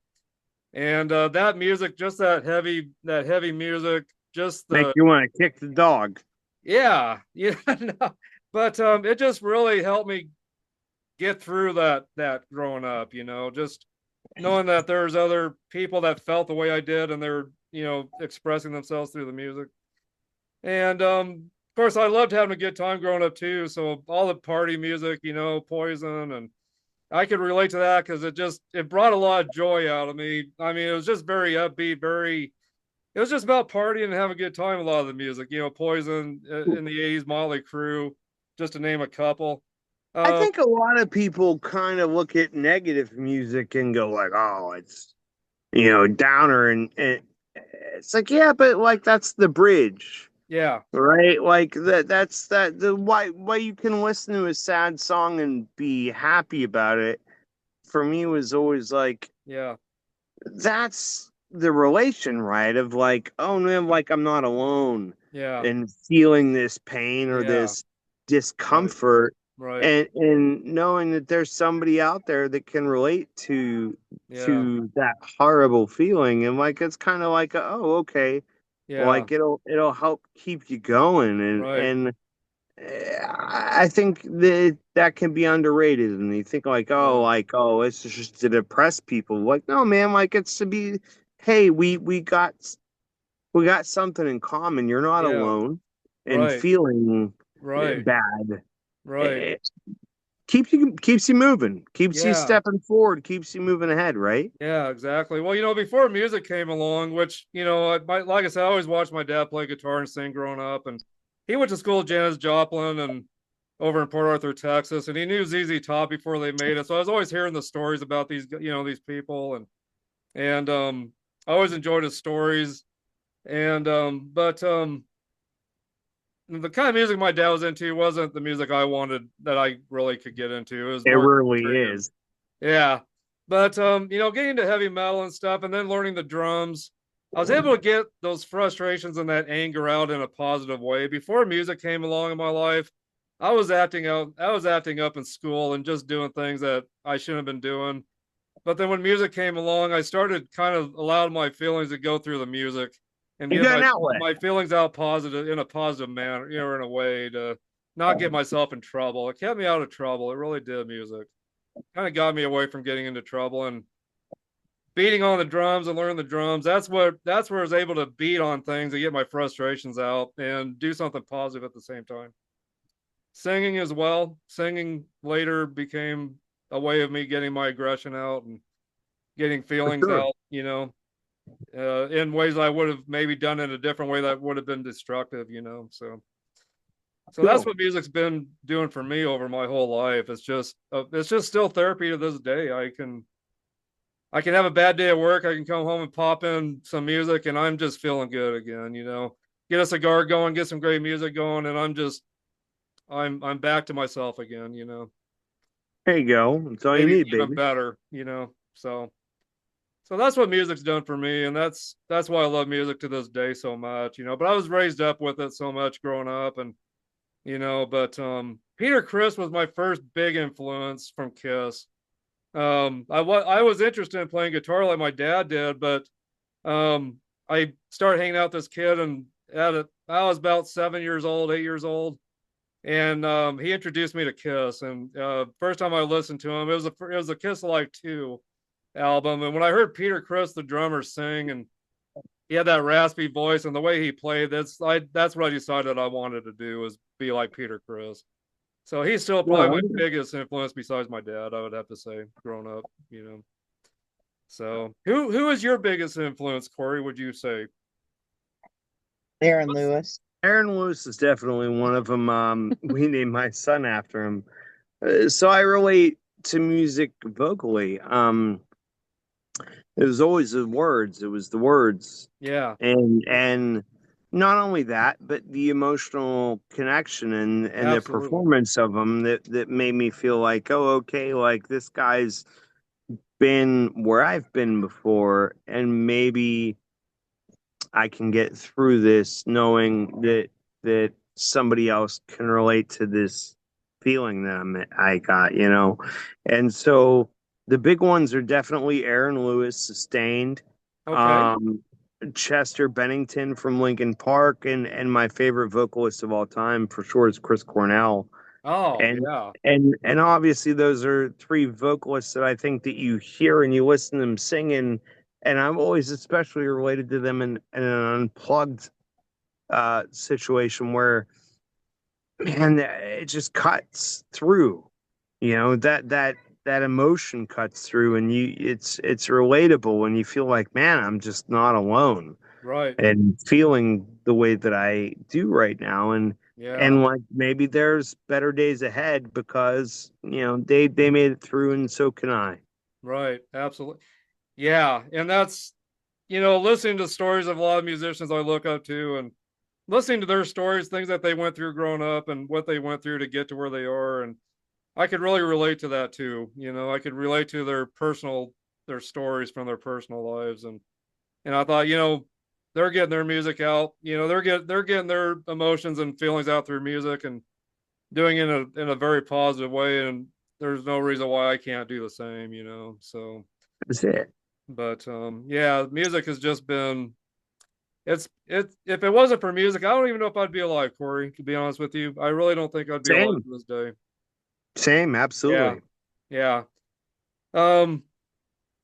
and that music, just that heavy music, just Make the you want to kick the dog. yeah, yeah, no, but it just really helped me get through that growing up. Just knowing that there's other people that felt the way I did, and they're expressing themselves through the music. And of course, I loved having a good time growing up too. So all the party music, Poison, and I could relate to that because it brought a lot of joy out of me. I mean, it was just very upbeat, it was just about partying and having a good time. A lot of the music, Poison in the '80s, Motley Crue, just to name a couple. I Um, think a lot of people kind of look at negative music and go like, "Oh, it's downer," and it's like, yeah, but like that's the bridge, yeah, right? Like that's the why you can listen to a sad song and be happy about it. For me, was always like yeah, that's the relation, right? Of like, oh man, like I'm not alone yeah, and feeling this pain or yeah, this right, discomfort right, and knowing that there's somebody out there that can relate yeah, to that horrible feeling and like it's kind of like oh okay, yeah, like it'll help keep you going right, and I think that can be underrated and you think yeah, like oh it's just to depress people like no man like it's to be hey we got something in common you're not yeah, alone and right, feeling right, bad. right, It keeps you moving, keeps you yeah. stepping forward, keeps you moving ahead, right? Yeah, exactly. Well, before music came along, which, like I said, I always watched my dad play guitar and sing growing up. And he went to school with Janis Joplin and over in Port Arthur, Texas. And he knew ZZ Top before they made it. So I was always hearing the stories about these people. And I always enjoyed his stories. But the kind of music my dad was into wasn't the music I wanted that I really could get into. It was It more really creative. is. Yeah. But getting into heavy metal and stuff and then learning the drums, I was able to get those frustrations and that anger out in a positive way. Before music came along in my life, I was acting up in school and just doing things that I shouldn't have been doing. But then when music came along, I started kind of allowed my feelings to go through the music and You get got my an outlet. my feelings out positive in a positive manner, in a way to not get myself in trouble. It kept me out of trouble. It really did, music kind of got me away from getting into trouble and beating on the drums and learning the drums. That's where I was able to beat on things and get my frustrations out and do something positive at the same time. Singing as well. Singing later became a way of me getting my aggression out and getting For feelings sure. out, in ways I would have maybe done in a different way that would have been destructive, So So that's Cool. what music's been doing for me over my whole life. It's just still therapy to this day. I can have a bad day at work. I can come home and pop in some music, and I'm just feeling good again. Get a cigar going, get some great music going, and I'm back to myself again. There you go. That's all you Maybe need, even baby. better. So that's what music's done for me, and that's why I love music to this day so much. But I was raised up with it so much growing up, and but Peter Criss was my first big influence from Kiss. I was interested in playing guitar like my dad did, but I started hanging out with this kid, and I was about 7 years old, 8 years old, and he introduced me to Kiss. And first time I listened to him, it was a Kiss Alive 2 album, and when I heard Peter Criss, the drummer, sing, and he had that raspy voice and the way he played, that's what I decided I wanted to do, was be like Peter Criss. So he's still probably my Well, biggest influence besides my dad, I would have to say, growing up. So who is your biggest influence, Corey, would you say? Aaron Lewis. Aaron Lewis is definitely one of them. We named my son after him. So I relate to music vocally. It was always the words. It was the words, Yeah, and not only that, but the emotional connection and the absolutely. performance of them that made me feel like, oh, okay, like this guy's been where I've been before, and maybe I can get through this knowing that somebody else can relate to this feeling that I got. And so the big ones are definitely Aaron Lewis, Sustained, Okay. um, Chester Bennington from Linkin Park, and my favorite vocalist of all time for sure is Chris Cornell. Oh, And yeah. and obviously those are three vocalists that I think that you hear and you listen to them singing, and I'm always especially related to them in an unplugged situation where, man, it just cuts through. That emotion cuts through, and it's relatable, and you feel like, man, I'm just not alone, Right. and feeling the way that I do right now, Yeah. and like maybe there's better days ahead because they made it through, and so can I. Right. Absolutely. Yeah. And that's, listening to stories of a lot of musicians I look up to, and listening to their stories, things that they went through growing up and what they went through to get to where they are. And I could really relate to that too. I could relate to their stories from their personal lives. And I thought, they're getting their music out, they're getting their emotions and feelings out through music, and doing it in a very positive way. And there's no reason why I can't do the same. So, That's it. but yeah, music has just been, if it wasn't for music, I don't even know if I'd be alive, Corey, to be honest with you. I really don't think I'd be alive Same, to this day. same, Yeah. absolutely. Yeah. Um,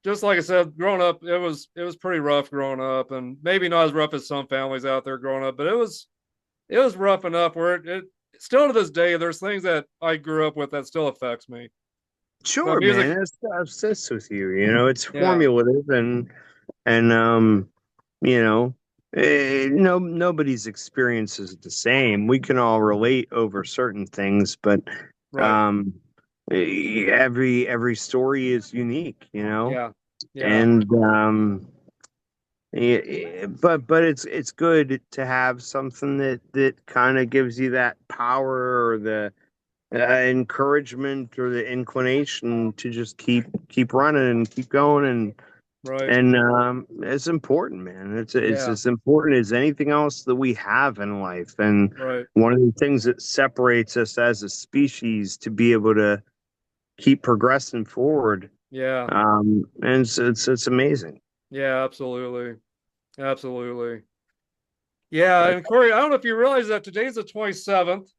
just like I said, growing up, it was pretty rough growing up, and maybe not as rough as some families out there growing up, but it was rough enough where it still to this day, there's things that I grew up with that still affects me. But Sure, music, man. It's obsessed with you. It's yeah, formulative, and you know, no, nobody's experience is the same. We can all relate over certain things, but right, um, every story is unique. yeah, yeah, And but it's good to have something that kind of gives you that power or the encouragement or the inclination to just keep running and keep going, right, and it's important, man. It's yeah, as important as anything else that we have in life, and right, one of the things that separates us as a species to be able to keep progressing forward. yeah, And it's amazing. yeah, absolutely, absolutely. Yeah, and Corey, I don't know if you realize that today's the 27th,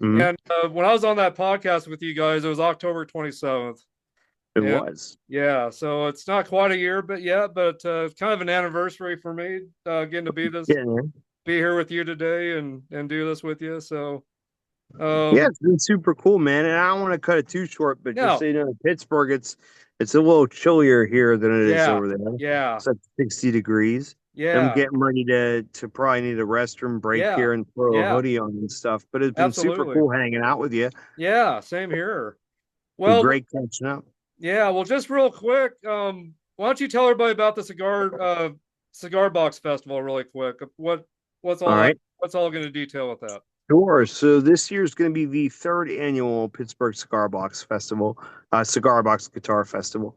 Mhm. and when I was on that podcast with you guys, it was October 27th. It And was. yeah, so it's not quite a year, but it's kind of an anniversary for me, getting to Yeah, man. be here with you today and do this with you. So, Yeah, um, it's been super cool, man. And I don't want to cut it too short, but just so no, you know, in Pittsburgh, it's a little chillier here than it is yeah, over there. yeah, It's like 60 degrees. I'm Yeah, getting ready to probably need a restroom break yeah, here and throw a yeah, hoodie on and stuff. But it's been super absolutely. cool hanging out with you. Yeah, same here. Been Well, great catching up. yeah, well, just real quick, why don't you tell everybody about the cigar box festival really quick? What's All all that? right. What's all going to detail with that? Sure. So this year is going to be the third annual Pittsburgh Cigar Box Festival, Cigar Box Guitar Festival.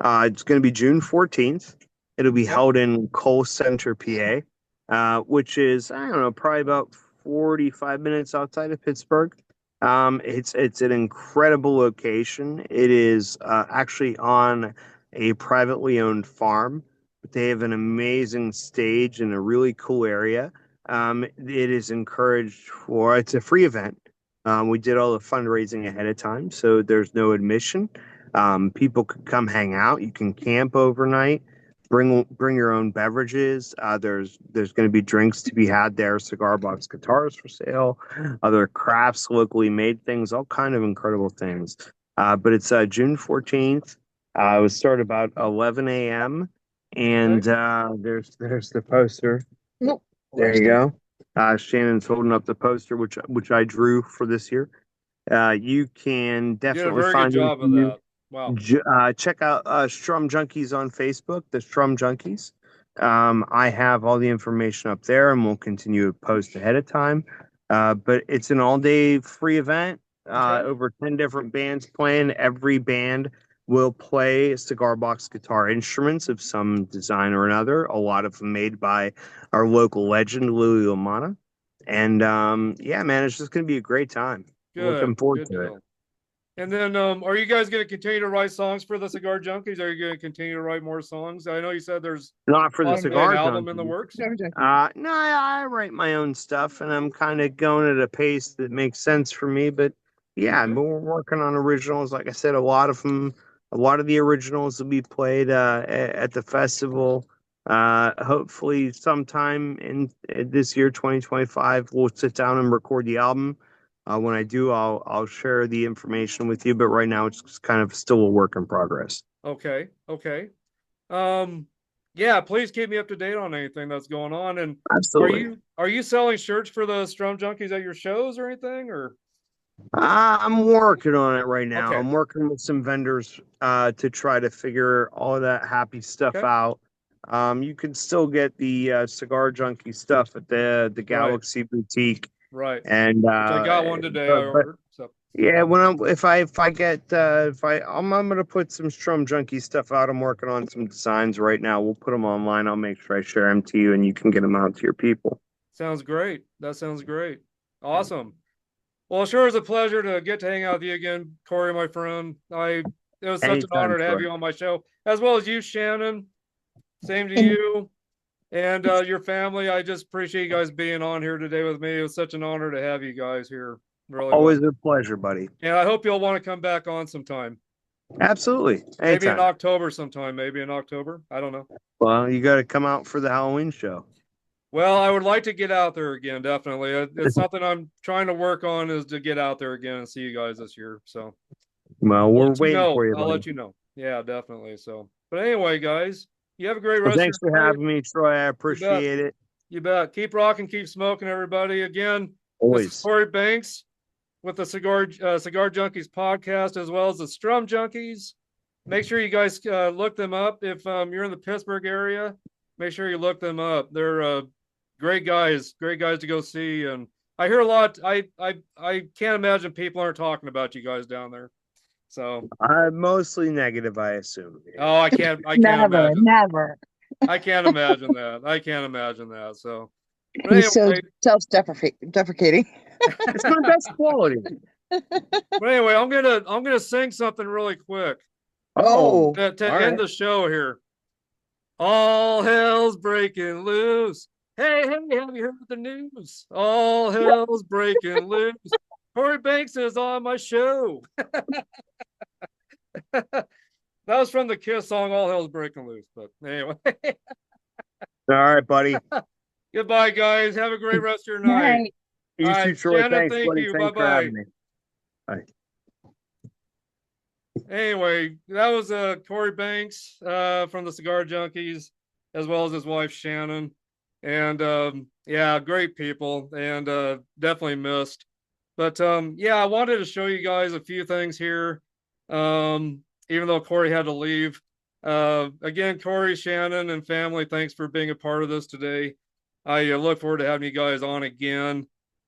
It's going to be June 14th. It'll be Okay. held in Cole Center, PA, which is, I don't know, probably about 45 minutes outside of Pittsburgh. It's an incredible location. It is actually on a privately owned farm. They have an amazing stage in a really cool area. It is encouraged for, it's a free event. We did all the fundraising ahead of time, so there's no admission. People could come hang out. You can camp overnight. Bring your own beverages. There's going to be drinks to be had there. Cigar box guitars for sale. Other crafts, locally made things, all kind of incredible things. But it's June 14th. It was start about 11 a.m. Okay. And there's the poster. Nope. There you go. Shannon's holding up the poster, which I drew for this year. You can You did a definitely very good find it if job of you that. Wow. check out Strum Junkies on Facebook, the Strum Junkies. I have all the information up there, and we'll continue to post ahead of time. But it's an all-day free event. Okay. Over 10 different bands playing. Every band will play cigar box guitar instruments of some design or another. A lot of them made by our local legend, Louis Lamana. And yeah, man, it's just going to be a great time. Looking Good. forward Good to it. deal. And then, are you guys going to continue to write songs for the Cigar Junkies? Are you going to continue to write more songs? I know you said there's Not for the possibly an cigar album in the junkies. works. No, I write my own stuff, and I'm kind of going at a pace that makes sense for me. But yeah, Okay. but we're working on originals. Like I said, a lot of the originals will be played at the festival. Hopefully, sometime in this year, 2025, we'll sit down and record the album. When I do, I'll share the information with you. But right now, it's just kind of still a work in progress. Okay. Okay. Um, yeah, please keep me up to date on anything that's going on. And Absolutely. are you selling shirts for the Strum Junkies at your shows or anything? Or I'm working on it right now. okay, I'm working with some vendors to try to figure all of that happy stuff okay, out. You can still get the cigar junkie stuff at the right, Galaxy Boutique, right. and Which I got one today. I but ordered. So yeah, when I'm if I get if I'm gonna put some Strum junkie stuff out. I'm working on some designs right now. We'll put them online. I'll make sure I share them to you, and you can get them out to your people. sounds great. That sounds great. Awesome. Well, sure is a pleasure to get to hang out with you again, Corey, my friend. It was such an Anytime, honor to have Troy. you on my show, as well as you, Shannon. Same to you and your family. I just appreciate you guys being on here today with me. It was such an honor to have you guys here. Really was. Always a pleasure, buddy. And I hope you'll want to come back on sometime. Absolutely, Maybe in anytime. October sometime. Maybe in October. I don't know. Well, you got to come out for the Halloween show. Well, I would like to get out there again, definitely. It's something I'm trying to work on is to get out there again and see you guys this year. So Well, I'll we're let you waiting know. for you, I'll buddy. let you know. Yeah, definitely. So, but anyway, guys, you have a great Well, rest of thanks for your night. having me, Troy. I You bet. appreciate it. You bet. Keep rocking, keep smoking, everybody. Again, this is Always. Corey Banks with the Cigar Junkies podcast, as well as the Strum Junkies. Make sure you guys look them up if you're in the Pittsburgh area. Make sure you look them up. They're great guys to go see. And I hear a lot. I can't imagine people aren't talking about you guys down there. So Mostly negative, I assume. oh, I can't Never, imagine. never. I can't imagine that. I can't imagine that. So, but He's so anyway, self-deprecating. It's my best quality. I'm gonna sing something really quick Oh, to all end right. the show here. All hell's breaking loose. Hey, hey, have you heard the news? All hell's breaking loose. Corey Banks is on my show. That was from the Kiss song All Hell's Breaking Loose. But anyway, All right, buddy. goodbye, guys. Have a great rest of your all night. right. All You too, right, Troy. Shannon, Thanks, thank buddy. you. Bye Thanks for bye. having me. Bye. Anyway, that was Corey Banks from the Cigar Junkies. as well as his wife Shannon. And yeah, great people, and definitely missed. But yeah, I wanted to show you guys a few things here. Even though Corey had to leave. Again, Corey, Shannon, and family, thanks for being a part of this today. I look forward to having you guys on again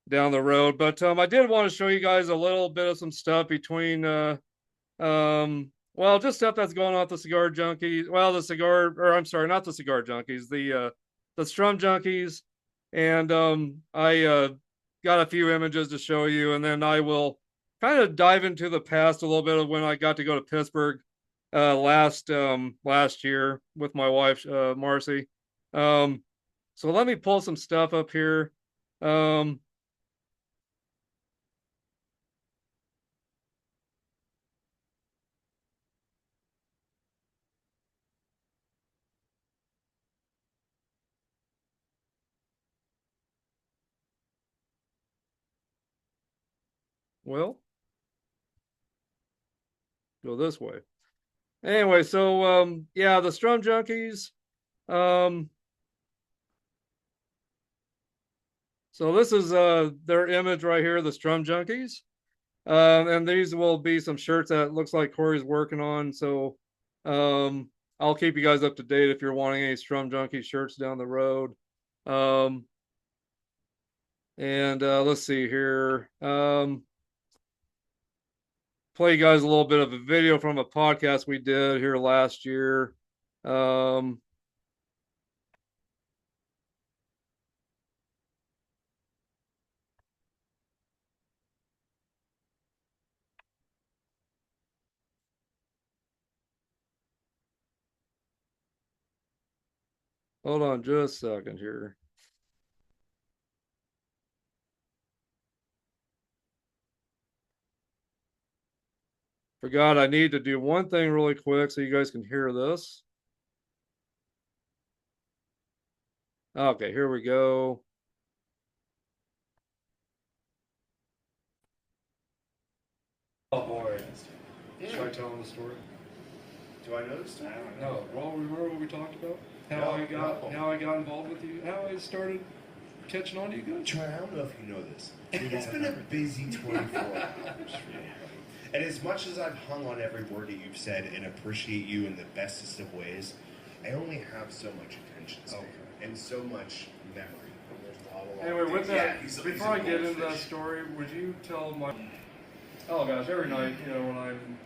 down the road. But I did want to show you guys a little bit of some stuff between well, just stuff that's going on with the Cigar Junkies. Well, the cigar, or I'm sorry, not the Cigar Junkies, the Strum Junkies. And I got a few images to show you, and then I will kind of dive into the past a little bit of when I got to go to Pittsburgh last year with my wife Marcy. So let me pull some stuff up here. Um, well, go this way. Anyway, so yeah, the Strum Junkies. Um, so this is their image right here, the Strum Junkies. And these will be some shirts that looks like Corey's working on. So I'll keep you guys up to date if you're wanting any Strum Junkie shirts down the road. Um, and let's see here. Play you guys a little bit of a video from a podcast we did here last year. Hold on just a second here. Forgot I need to do one thing really quick so you guys can hear this. Okay, here we go. Oh boy. Should I tell them the story? Do I know the story? No. Well, remember what we talked about? No. How I got involved with you, how I started catching on to you guys. Troy, I don't know if you know this. It's been a busy 24 hours for you. And as much as I've hung on every word that you've said and appreciate you in the bestest of ways, I only have so much attention span and so much memory. Anyway, with that, Yeah, he's before I a get into that goldfish. story, would you tell my... Oh gosh, every night, you know, when I'm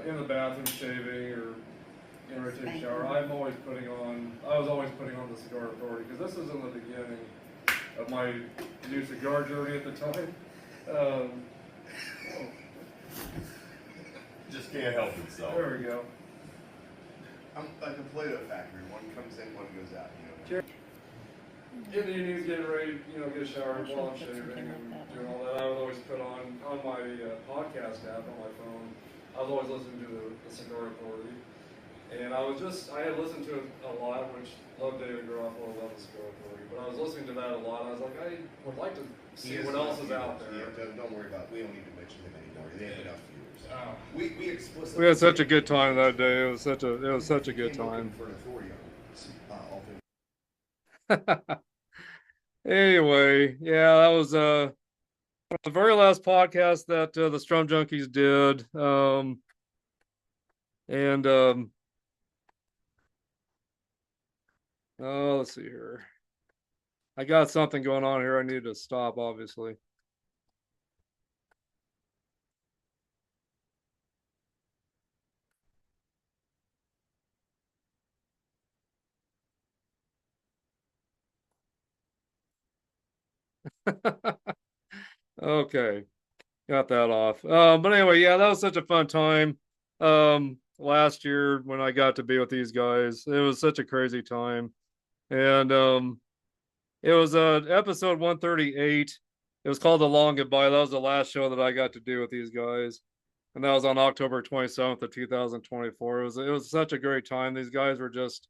in the bathroom shaving or getting ready to take a shower, I was always putting on the Cigar Authority, because this is in the beginning of my new cigar journey at the time. Oh, Just can't help himself. there we go. I'm like a Play-Doh factory. One comes in, one goes out. You know. In the evenings, getting ready, you know, get a shower while I'm shaving and doing all that. I would always put on my podcast app on my phone. I was always listening to the Cigar Authority, and I had listened to it a lot, which love David Garofalo, love the Cigar Authority, but I was listening to that a lot. I was like, I would like to see what else is out there. Yeah, don't worry about it. We don't need to mention him anymore. They have enough viewers. Oh. We explicitly. We had such a good time that day. It was such a good time. For an authority on all things. Anyway, yeah, that was the very last podcast that the Strum Junkies did. And oh, let's see here. I got something going on here. I need to stop, obviously. Okay, got that off. But anyway, yeah, that was such a fun time. Last year when I got to be with these guys, it was such a crazy time. And it was episode 138. It was called The Long Goodbye. That was the last show that I got to do with these guys. And that was on October 27th of 2024. It was such a great time. These guys were just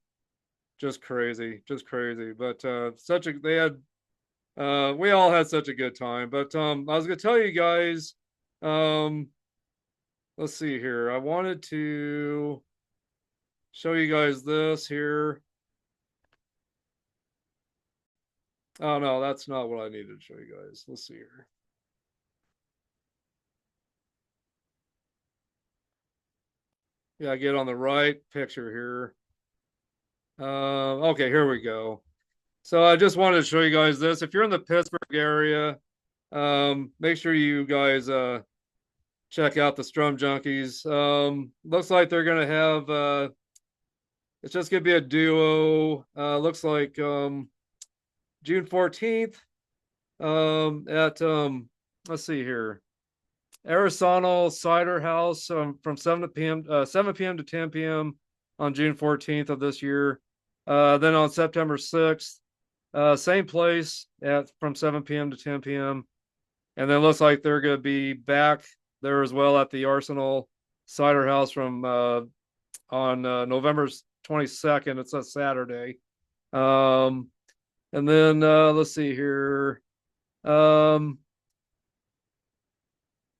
crazy, just crazy. But we all had such a good time. But I was gonna tell you guys, let's see here. I wanted to show you guys this here. Oh no, that's not what I needed to show you guys. Let's see here. Yeah, get on the right picture here. Okay, here we go. So I just wanted to show you guys this. If you're in the Pittsburgh area, make sure you guys check out the Strum Junkies. Looks like they're gonna have it's just gonna be a duo. Looks like June 14th at let's see here. Arizona Cider House from 7 p.m. to 10 p.m. on June 14th of this year. Then on September 6th, same place at from 7 p.m. to 10 p.m. And then looks like they're going to be back there as well at the Arsenal Cider House from on November 22nd. It's a Saturday. And then let's see here.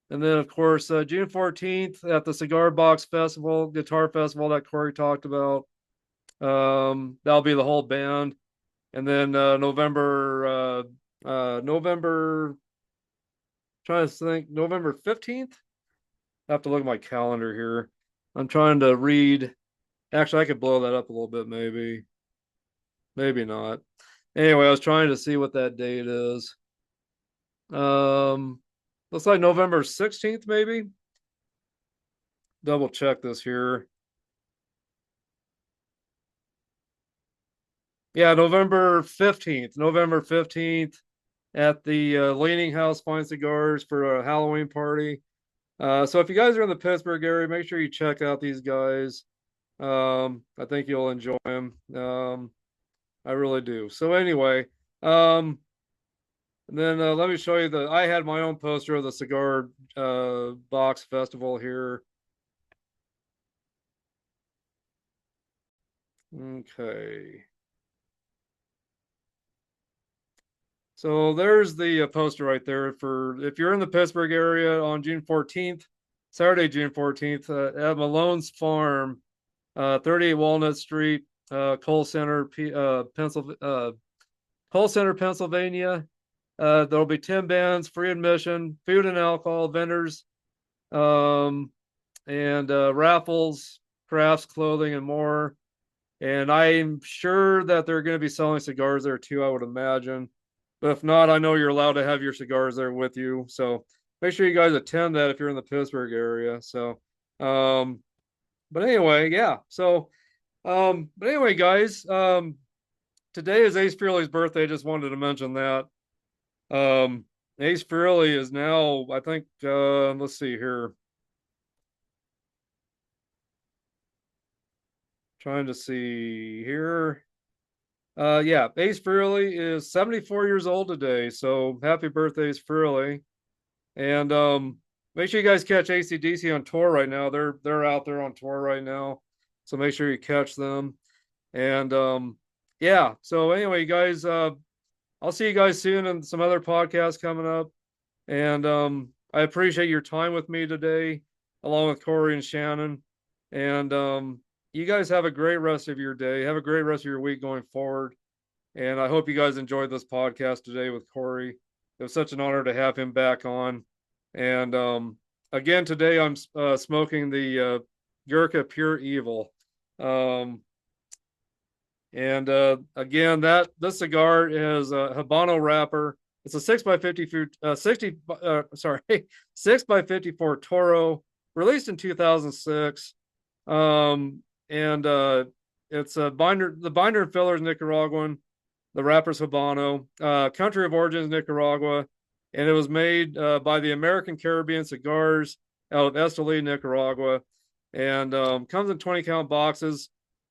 And then, of course, June 14th at the Cigar Box Festival, Guitar Festival that Corey talked about. That'll be the whole band. And then November, trying to think, November 15th. I have to look at my calendar here. I'm trying to read. Actually, I could blow that up a little bit, maybe. Maybe not. Anyway, I was trying to see what that date is. Looks like November 16th, maybe. Double check this here. Yeah, November 15th. November 15th at the Leaning House Fine Cigars for a Halloween party. So if you guys are in the Pittsburgh area, make sure you check out these guys. I think you'll enjoy them. I really do. So anyway, and then let me show you I had my own poster of the Cigar Box Festival here. Okay. So there's the poster right there for if you're in the Pittsburgh area on June 14th, Saturday, June 14th, at Malone's Farm, 38 Walnut Street, Coal Center, Coal Center, Pennsylvania. There'll be 10 bands, free admission, food and alcohol vendors, and raffles, crafts, clothing, and more. And I'm sure that they're going to be selling cigars there too, I would imagine. But if not, I know you're allowed to have your cigars there with you. So make sure you guys attend that if you're in the Pittsburgh area. So, but anyway, yeah. So, but anyway, guys, today is Ace Frehley's birthday. Just wanted to mention that. Ace Frehley is now, I think, let's see here. Trying to see here. Yeah, Ace Frehley is 74 years old today. So happy birthday, Ace Frehley. And make sure you guys catch AC/DC on tour right now. They're out there on tour right now. So make sure you catch them. And yeah, so anyway, guys, I'll see you guys soon in some other podcasts coming up. And I appreciate your time with me today, along with Corey and Shannon. And you guys have a great rest of your day. Have a great rest of your week going forward. And I hope you guys enjoyed this podcast today with Corey. It was such an honor to have him back on. And again, today I'm smoking the Gurkha Pure Evil. And again, this cigar is a Habano wrapper. It's a 6x50 6x54 Toro, released in 2006. And it's the binder and filler is Nicaraguan, the wrapper's Habano, country of origin is Nicaragua, and it was made by the American Caribbean Cigars out of Esteli, Nicaragua, and comes in 20 count boxes.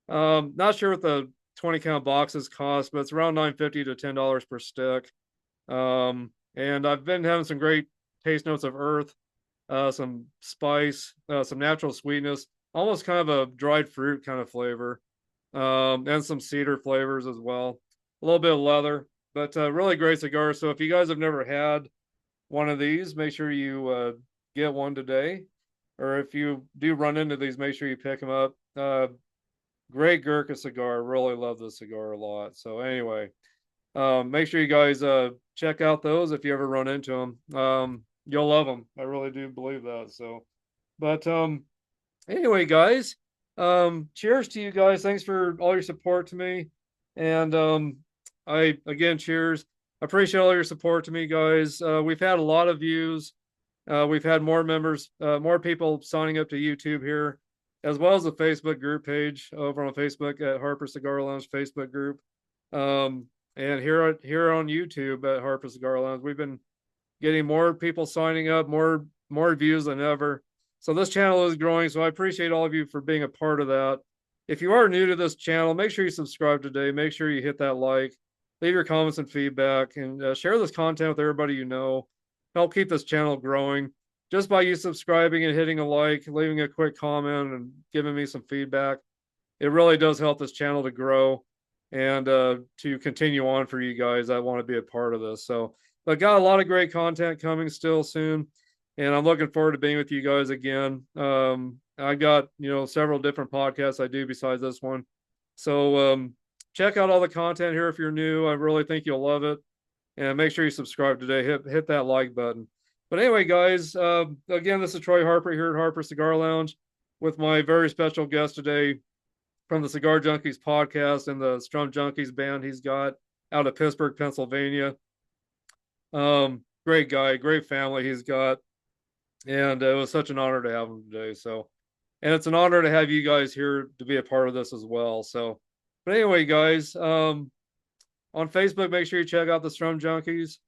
Not sure what the 20 count boxes cost, but it's around $9.50 to $10 per stick. And I've been having some great taste notes of earth, some spice, some natural sweetness, almost kind of a dried fruit kind of flavor, and some cedar flavors as well. A little bit of leather, but really great cigar. So if you guys have never had one of these, make sure you get one today. Or if you do run into these, make sure you pick them up. Great Gurkha cigar. Really love this cigar a lot. So anyway, Make sure you guys check out those if you ever run into them. You'll love them. I really do believe that. So, but anyway, guys, cheers to you guys. Thanks for all your support to me. And I again cheers. Appreciate all your support to me, guys. We've had a lot of views. We've had more members, more people signing up to YouTube here, as well as the Facebook group page over on Facebook at Harper Cigar Lounge Facebook group. And here on YouTube at Harper Cigar Lounge, we've been getting more people signing up, more views than ever. So this channel is growing. So I appreciate all of you for being a part of that. If you are new to this channel, make sure you subscribe today. Make sure you hit that like, leave your comments and feedback, and share this content with everybody you know. Help keep this channel growing. Just by you subscribing and hitting a like, leaving a quick comment, and giving me some feedback, it really does help this channel to grow and to continue on for you guys that want to be a part of this. So, but got a lot of great content coming still soon, and I'm looking forward to being with you guys again. I got several different podcasts I do besides this one, so check out all the content here if you're new. I really think you'll love it, and make sure you subscribe today. Hit that like button. But anyway, guys, again, this is Troy Harper here at Harper Cigar Lounge with my very special guest today from the Cigar Junkies podcast and the Strum Junkies band he's got out of Pittsburgh, Pennsylvania. Great guy, great family he's got, and it was such an honor to have him today. So, and it's an honor to have you guys here to be a part of this as well. So, but anyway, guys, on Facebook, make sure you check out the Strum Junkies,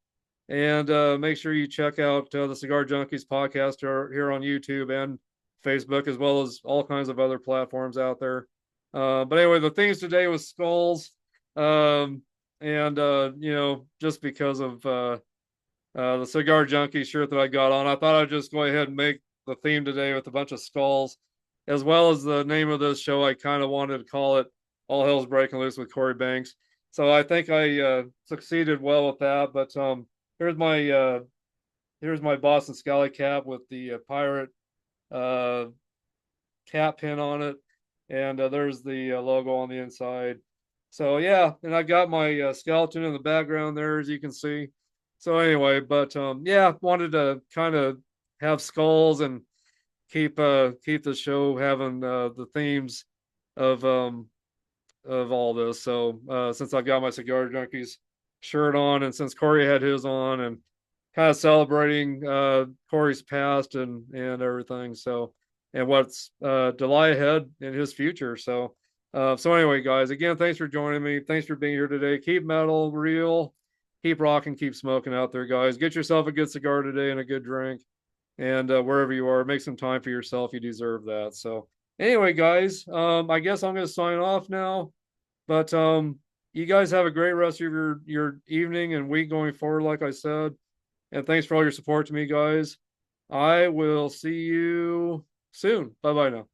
and make sure you check out the Cigar Junkies podcast here on YouTube and Facebook, as well as all kinds of other platforms out there. But anyway, the themes today was skulls. And just because of the Cigar Junkie shirt that I got on, I thought I'd just go ahead and make the theme today with a bunch of skulls, as well as the name of this show. I kind of wanted to call it All Hell's Breaking Loose with Corey Banks. So I think I succeeded well with that. But here's my Boston Scally cap with the pirate cap pin on it, and there's the logo on the inside. So yeah, and I got my skeleton in the background there, as you can see. So anyway, but yeah, wanted to kind of have skulls and keep the show having the themes of all this. So since I got my Cigar Junkies shirt on, and since Corey had his on, and kind of celebrating Corey's past and everything. So, and what's to lie ahead in his future. So anyway, guys, again, thanks for joining me. Thanks for being here today. Keep metal real, keep rocking, keep smoking out there, guys. Get yourself a good cigar today and a good drink. And wherever you are, make some time for yourself. You deserve that. So anyway, guys, I guess I'm going to sign off now. But you guys have a great rest of your evening and week going forward, like I said. And thanks for all your support to me, guys. I will see you soon. Bye-bye now.